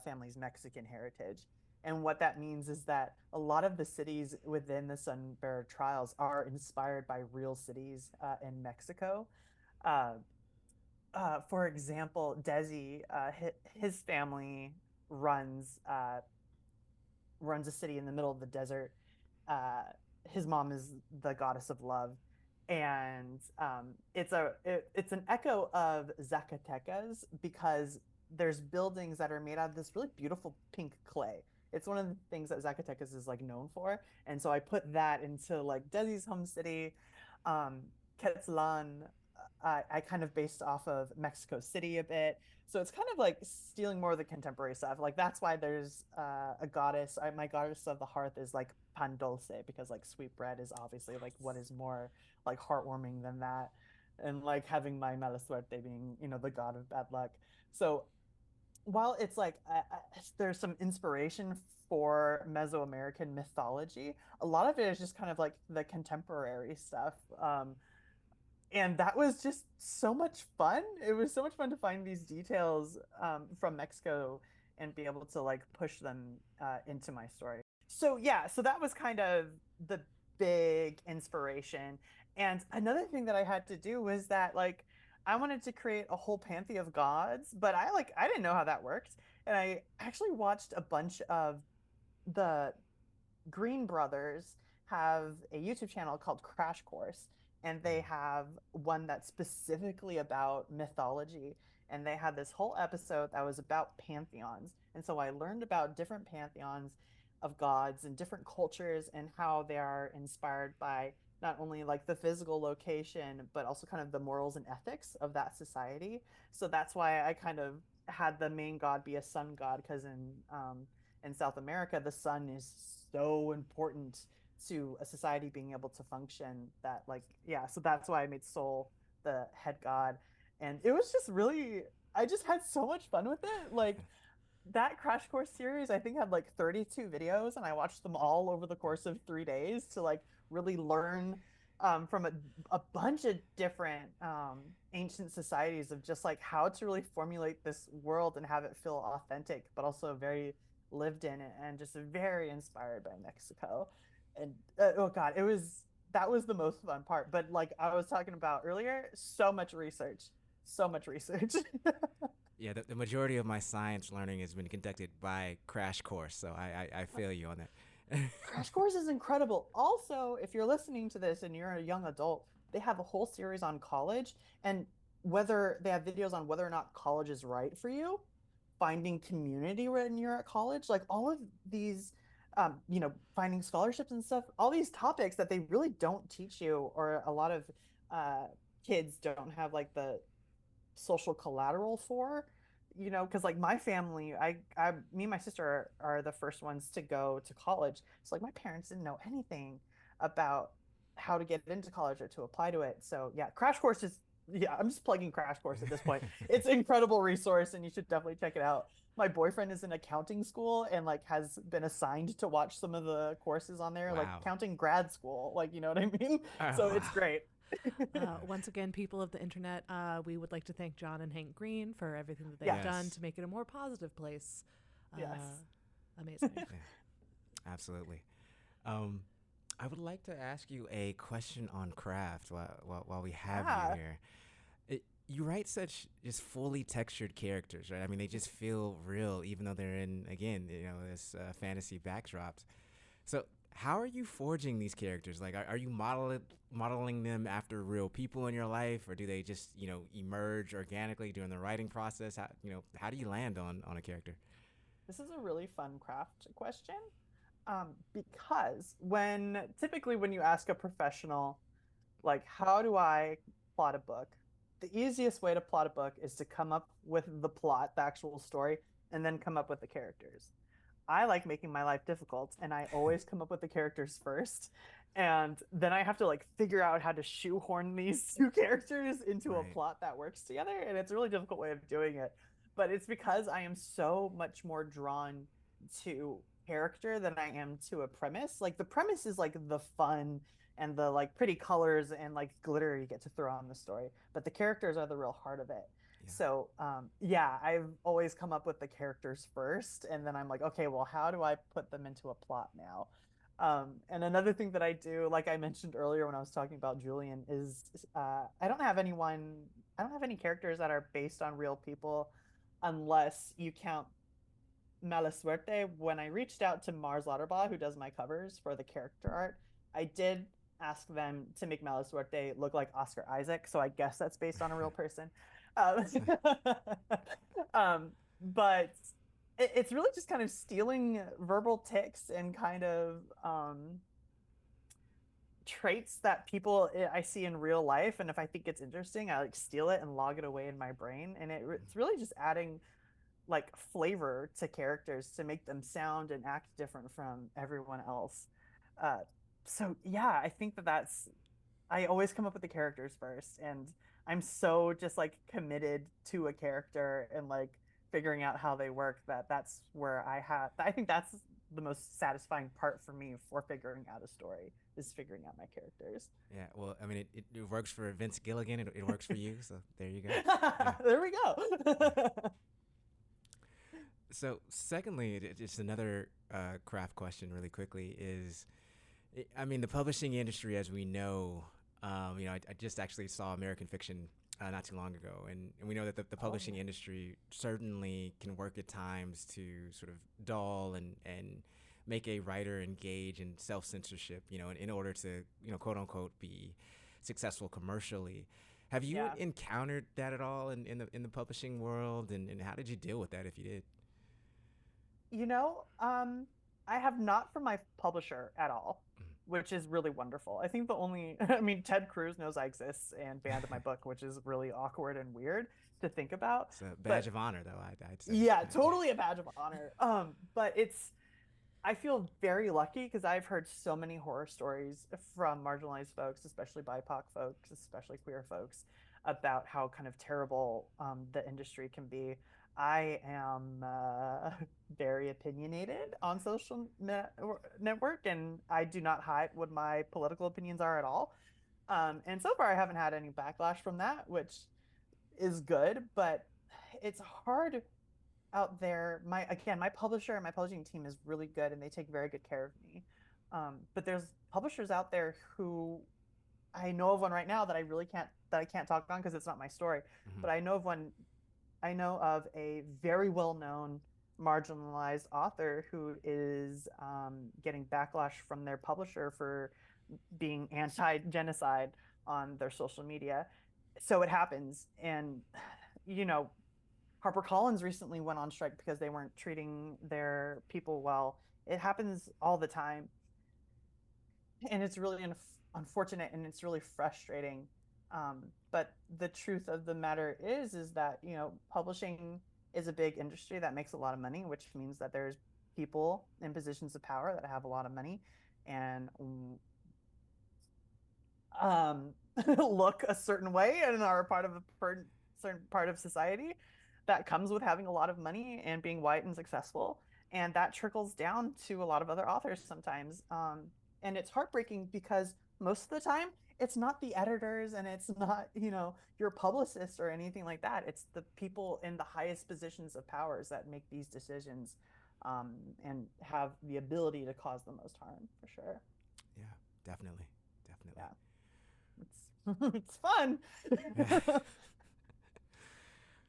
family's Mexican heritage. And what that means is that a lot of the cities within the Sunbearer trials are inspired by real cities in Mexico. Uh, for example, Desi, his family runs runs a city in the middle of the desert. Uh, his mom is the goddess of love, and it's an echo of Zacatecas because there's buildings that are made out of this really beautiful pink clay. It's one of the things that Zacatecas is like known for, and so I put that into like Desi's home city. Um, Quetzalán, I kind of based off of Mexico City a bit. So it's kind of like stealing more of the contemporary stuff. Like that's why there's a goddess. My goddess of the hearth is like pan dulce because like sweet bread is obviously like what is more like heartwarming than that, and like having my mala suerte being the god of bad luck. So while it's like there's some inspiration for Mesoamerican mythology, a lot of it is just kind of like the contemporary stuff. And that was just so much fun. It was so much fun to find these details from Mexico and be able to like push them into my story. So yeah, so that was kind of the big inspiration. And another thing that I had to do was that like I wanted to create a whole pantheon of gods, but I didn't know how that worked. And I actually watched a bunch of the Green Brothers have a YouTube channel called Crash Course, and they have one that's specifically about mythology. And they had this whole episode that was about pantheons. And so I learned about different pantheons of gods and different cultures and how they are inspired by not only like the physical location, but also kind of the morals and ethics of that society. So that's why I kind of had the main god be a sun god, because in South America, the sun is so important to a society being able to function that like yeah, so that's why I made Sol the head god. And it was just really, I just had so much fun with it. Like that Crash Course series I think had like 32 videos, and I watched them all over the course of 3 days to like really learn from a bunch of different ancient societies of just like how to really formulate this world and have it feel authentic but also very lived in, and just very inspired by Mexico. And oh god, it was that was the most fun part. But like I was talking about earlier, so much research, so much research. Yeah, the majority of my science learning has been conducted by Crash Course, so I feel you on that. Crash Course is incredible. Also, if you're listening to this and you're a young adult, they have a whole series on college, and whether they have videos on whether or not college is right for you, finding community when you're at college, like all of these, finding scholarships and stuff, all these topics that they really don't teach you, or a lot of uh, kids don't have like the social collateral for, because like my family, me and my sister are the first ones to go to college. So like my parents didn't know anything about how to get into college or to apply to it. So yeah, Crash Course is, yeah, I'm just plugging Crash Course at this point. It's an incredible resource and you should definitely check it out. My boyfriend is in accounting school and like has been assigned to watch some of the courses on there, like Wow. accounting grad school, like you know what I mean? Oh, So it's wow. great. Once again, people of the internet, we would like to thank John and Hank Green for everything that they've Yes. done to make it a more positive place. Yes. Amazing. Yeah, absolutely. Um, I would like to ask you a question on craft while we have Yeah. you here. You write such just fully textured characters, right? I mean, they just feel real, even though they're in, again, this fantasy backdrops. So how are you forging these characters? Like, are you modeling them after real people in your life, or do they just, emerge organically during the writing process? How do you land on a character? This is a really fun craft question. Because typically when you ask a professional, like, how do I plot a book? The easiest way to plot a book is to come up with the plot, the actual story, and then come up with the characters. I like making my life difficult, and I always come up with the characters first. And then I have to like figure out how to shoehorn these two characters into a Right. plot that works together. And it's a really difficult way of doing it. But it's because I am so much more drawn to character than I am to a premise. Like the premise is like the fun and the like pretty colors and like glitter you get to throw on the story. But the characters are the real heart of it. Yeah. So yeah, I've always come up with the characters first, and then I'm like, okay, well, how do I put them into a plot now? And another thing that I do, like I mentioned earlier when I was talking about Julian, is I don't have any characters that are based on real people, unless you count Mala Suerte. When I reached out to Mars Lauterbach, who does my covers for the character art, I did ask them to make Mala Suerte look like Oscar Isaac, so I guess that's based on a real person. Um, but it's really just kind of stealing verbal tics and kind of traits that people I see in real life, and if I think it's interesting, I like steal it and log it away in my brain, and it's really just adding like flavor to characters to make them sound and act different from everyone else. Uh, so yeah, I think I always come up with the characters first, and I'm so just like committed to a character and like figuring out how they work that's where I think that's the most satisfying part for me for figuring out a story, is figuring out my characters. Yeah, well, I mean, it works for Vince Gilligan. It works for you, so there you go. Yeah. There we go. So, secondly, just another craft question, really quickly, is, I mean, the publishing industry, as we know, I just actually saw American Fiction not too long ago, and we know that the publishing industry certainly can work at times to sort of dull and make a writer engage in self-censorship, in order to, quote unquote, be successful commercially. Have you Yeah. encountered that at all in the publishing world, and how did you deal with that if you did? I have not from my publisher at all, which is really wonderful. I think I mean, Ted Cruz knows I exist and banned my book, which is really awkward and weird to think about. It's a badge of honor, though, I'd say. Yeah, totally a badge of honor. But I feel very lucky because I've heard so many horror stories from marginalized folks, especially BIPOC folks, especially queer folks, about how kind of terrible the industry can be. I am very opinionated on social network, and I do not hide what my political opinions are at all. And so far, I haven't had any backlash from that, which is good. But it's hard out there. My publisher and my publishing team is really good, and they take very good care of me. But there's publishers out there who I know of one right now that I can't talk on because it's not my story. Mhm. But I know of a very well-known marginalized author who is getting backlash from their publisher for being anti-genocide on their social media. So it happens. And, HarperCollins recently went on strike because they weren't treating their people well. It happens all the time. And it's really unfortunate, and it's really frustrating. But the truth of the matter is that, publishing is a big industry that makes a lot of money, which means that there's people in positions of power that have a lot of money and look a certain way and are a part of a certain part of society that comes with having a lot of money and being white and successful. And that trickles down to a lot of other authors sometimes. And it's heartbreaking because most of the time, it's not the editors and it's not, your publicist or anything like that. It's the people in the highest positions of powers that make these decisions and have the ability to cause the most harm, for sure. Yeah, definitely. Yeah. It's fun.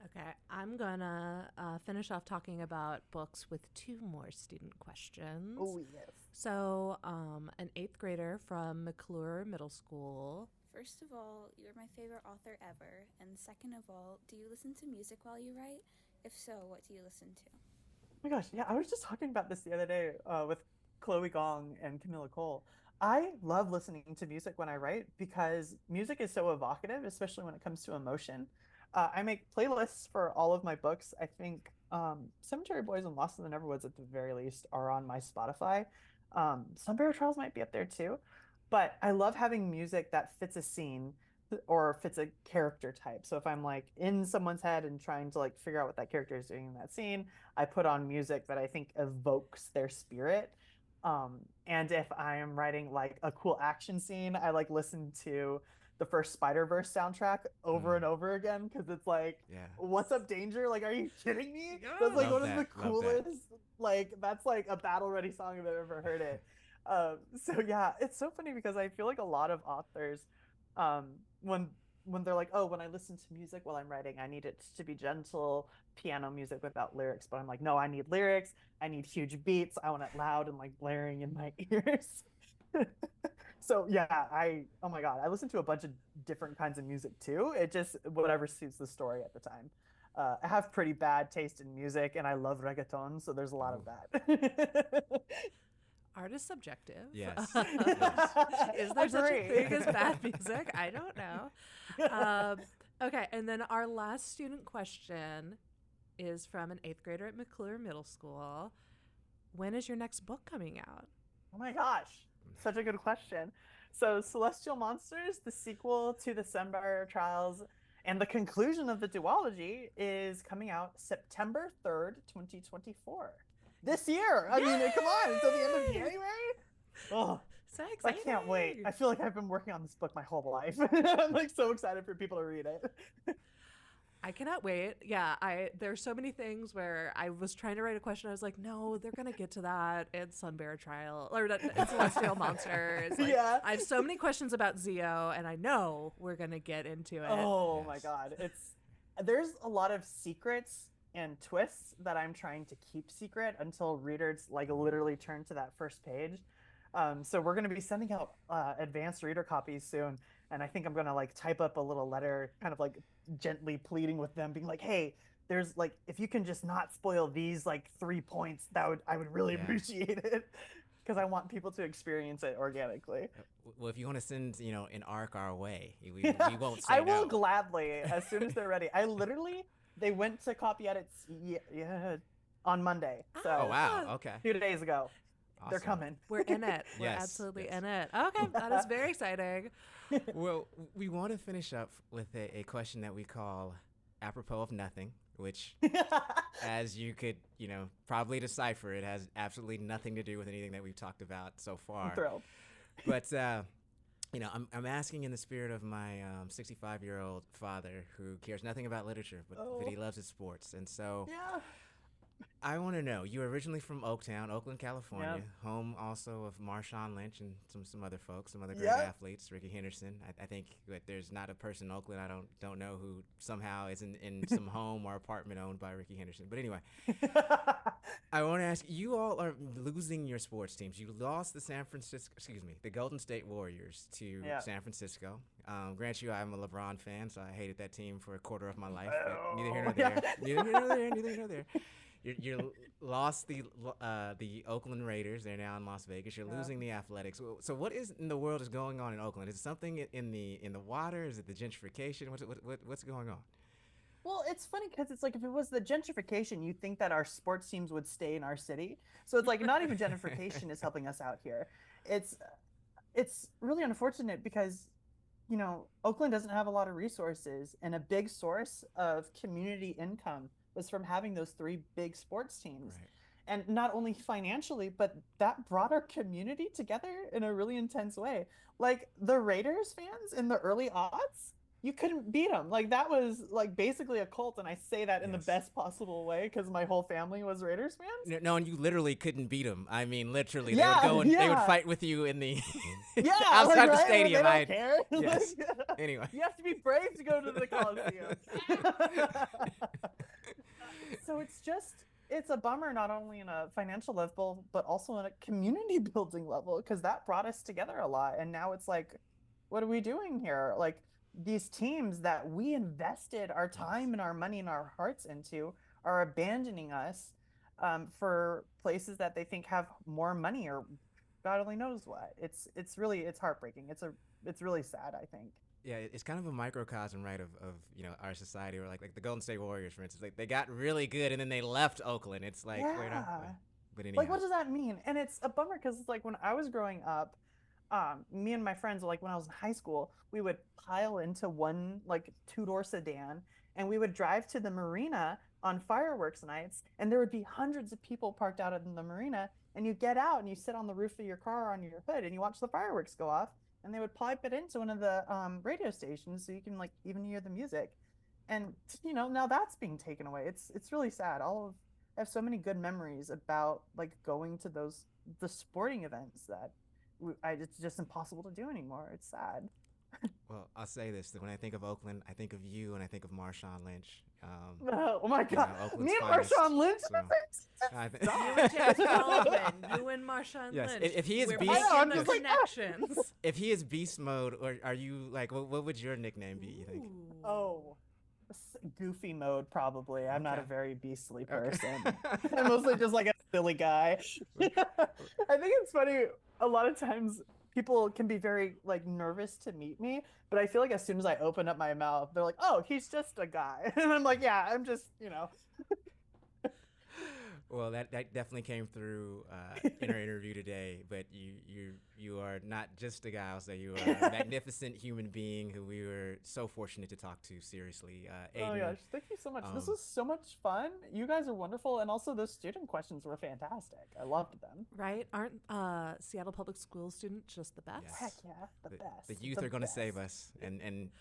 Okay, I'm gonna finish off talking about books with two more student questions. Oh, yes. So, an 8th grader from McClure Middle School. First of all, you're my favorite author ever. And second of all, do you listen to music while you write? If so, what do you listen to? Oh my gosh, yeah, I was just talking about this the other day with Chloe Gong and Camilla Cole. I love listening to music when I write because music is so evocative, especially when it comes to emotion. I make playlists for all of my books. I think Cemetery Boys and Lost in the Neverwoods, at the very least, are on my Spotify. Sunbearer Trials might be up there too. But I love having music that fits a scene or fits a character type. So if I'm like in someone's head and trying to like figure out what that character is doing in that scene, I put on music that I think evokes their spirit. And if I am writing like a cool action scene, I like listen to the first Spider-Verse soundtrack over and over again because it's like, Yeah. what's up, Danger? Like, are you kidding me? Yeah. That's like Love one of the that, love that. coolest. Like, that's like a battle-ready song if I've ever heard it. So yeah, it's so funny because I feel like a lot of authors, um, when when they're like, oh, when I listen to music while I'm writing, I need it to be gentle piano music without lyrics. But I'm like, no, I need lyrics. I need huge beats. I want it loud and like blaring in my ears. So yeah, oh my God, I listen to a bunch of different kinds of music too. It just whatever suits the story at the time. I have pretty bad taste in music, and I love reggaeton, so there's a lot of that. Art is subjective. Yes. Is there such a Agree. thing as bad music? I don't know. Okay, and then our last student question is from an 8th grader at McClure Middle School. When is your next book coming out? Oh my gosh, such a good question. So, Celestial Monsters, the sequel to the Sunbearer Trials, and the conclusion of the duology is coming out September 3rd, 2024. This year. I mean, come on, until the end of January? Oh, So I exciting. can't wait. I feel like I've been working on this book my whole life. I'm like so excited for people to read it. I cannot wait. Yeah, there's so many things where I was trying to write a question. I was like, no, they're gonna get to that in Sunbearer Trial or in Celestial Monsters. Like, Yeah. I have so many questions about Zio, and I know we're gonna get into it. Oh my Yes. God. There's a lot of secrets and twists that I'm trying to keep secret until readers like literally turn to that first page. So we're going to be sending out advanced reader copies soon, and I think I'm going to like type up a little letter, kind of like gently pleading with them, being like, "Hey, there's like if you can just not spoil these like 3 points, I would really Yeah. appreciate it." Because I want people to experience it organically. Well, if you want to send, an arc our way, we won't say I will no. gladly as soon as they're ready. They went to copy edits on Monday. So Oh, wow. Okay. 2 days ago. They're Awesome. coming. We're in it. We're Yes, absolutely yes. in it. Okay, that is very exciting. Well, we want to finish up with a question that we call apropos of nothing, which, as you could, probably decipher, it has absolutely nothing to do with anything that we've talked about so far. I'm thrilled. But I'm asking in the spirit of my 65-year-old father who cares nothing about literature, but he loves his sports. And so Yeah. I want to know, you're originally from Oaktown, Oakland, California, home also of Marshawn Lynch and some other folks, some other great athletes, Ricky Henderson. I think that there's not a person in Oakland I don't know who somehow is in some home or apartment owned by Ricky Henderson. But anyway, I want to ask, you all are losing your sports teams. You lost the Golden State Warriors to San Francisco. Grant you, I'm a LeBron fan, so I hated that team for a quarter of my life. But neither here nor there. Neither here nor there. You lost the Oakland Raiders. They're now in Las Vegas. You're losing the Athletics. So what is in the world is going on in Oakland? Is it something in the water? Is it the gentrification? What's going on? Well, it's funny because it's like if it was the gentrification, you'd think that our sports teams would stay in our city. So it's like not even gentrification is helping us out here. It's really unfortunate because Oakland doesn't have a lot of resources, and a big source of community income was from having those 3 big sports teams. Right. And not only financially, but that brought our community together in a really intense way. Like the Raiders fans in the early aughts, you couldn't beat them. Like that was like basically a cult, and I say that in the Yes. best possible way because my whole family was Raiders fans. No, and you literally couldn't beat them. I mean, literally, Yeah, they would yeah. fight with you in the Yeah, outside like, the right? stadium. Like, they don't care. Yes. Like, Anyway. you have to be brave to go to the Coliseum. So it's a bummer, not only in a financial level, but also in a community building level, because that brought us together a lot. And now it's like, what are we doing here? Like these teams that we invested our time and our money and our hearts into are abandoning us. for places that they think have more money or God only knows what. It's heartbreaking. It's really sad, I think. Yeah, it's kind of a microcosm, right, of our society, or like the Golden State Warriors, for instance. Like they got really good and then they left Oakland. It's like, wait, Yeah. but anyhow. Like, what does that mean? And it's a bummer because it's like when I was growing up, me and my friends, like when I was in high school, we would pile into one like two-door sedan and we would drive to the marina on fireworks nights, and there would be hundreds of people parked out in the marina, and you get out and you sit on the roof of your car on your hood and you watch the fireworks go off, and they would pipe it into one of the radio stations so you can like even hear the music. And now that's being taken away. It's really sad. I have so many good memories about like going to the sporting events that it's just impossible to do anymore. It's sad. Well, I'll say this: that when I think of Oakland, I think of you, and I think of Marshawn Lynch. Oh my God, Oakland's me and finest, Marshawn Lynch. so You and James Baldwin, you and Marshawn Yes, Lynch. if he is we're beast- making I'm the just like, connections. If he is beast mode, or are you like, what would your nickname be? You think? Oh, goofy mode probably. I'm not a Okay. very beastly Okay. person. I'm mostly just like a silly guy. I think it's funny. A lot of times people can be very like nervous to meet me, but I feel like as soon as I open up my mouth, they're like, "Oh, he's just a guy," and I'm like, "Yeah, I'm just." Well, that definitely came through in our interview today. But you are not just a guy. I'll say you are a magnificent human being who we were so fortunate to talk to. Seriously, Oh Aiden. my gosh, thank you so much. This um, was so much fun. You guys are wonderful, and also those student questions were fantastic. I loved them. Right? Aren't Seattle Public School students just the best? Yes. Heck yeah, the best. The youth the are going to best. save us, and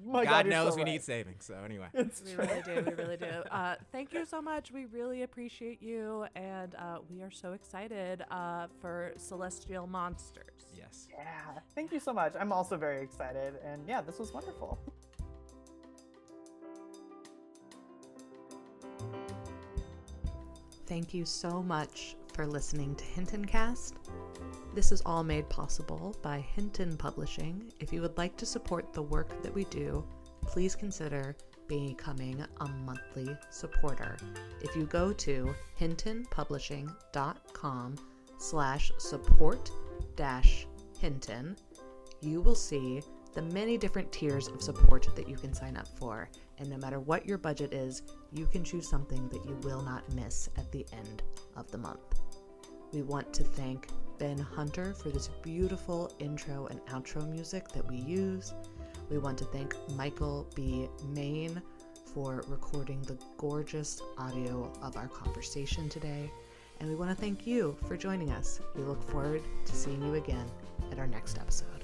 My God you're knows so we right. need saving. So anyway, It's We true. really do. We really do. Thank you so much. We really appreciate you. And we are so excited for Celestial Monsters. yes. Yeah, thank you so much. I'm also very excited, and yeah, this was wonderful. Thank you so much for listening to Hintoncast. This is all made possible by Hinton Publishing. If you would like to support the work that we do, please consider becoming a monthly supporter. If you go to hintonpublishing.com/support-hinton, you will see the many different tiers of support that you can sign up for. And no matter what your budget is, you can choose something that you will not miss at the end of the month. We want to thank Ben Hunter for this beautiful intro and outro music that we use. We want to thank Michael B. Main for recording the gorgeous audio of our conversation today. And we want to thank you for joining us. We look forward to seeing you again at our next episode.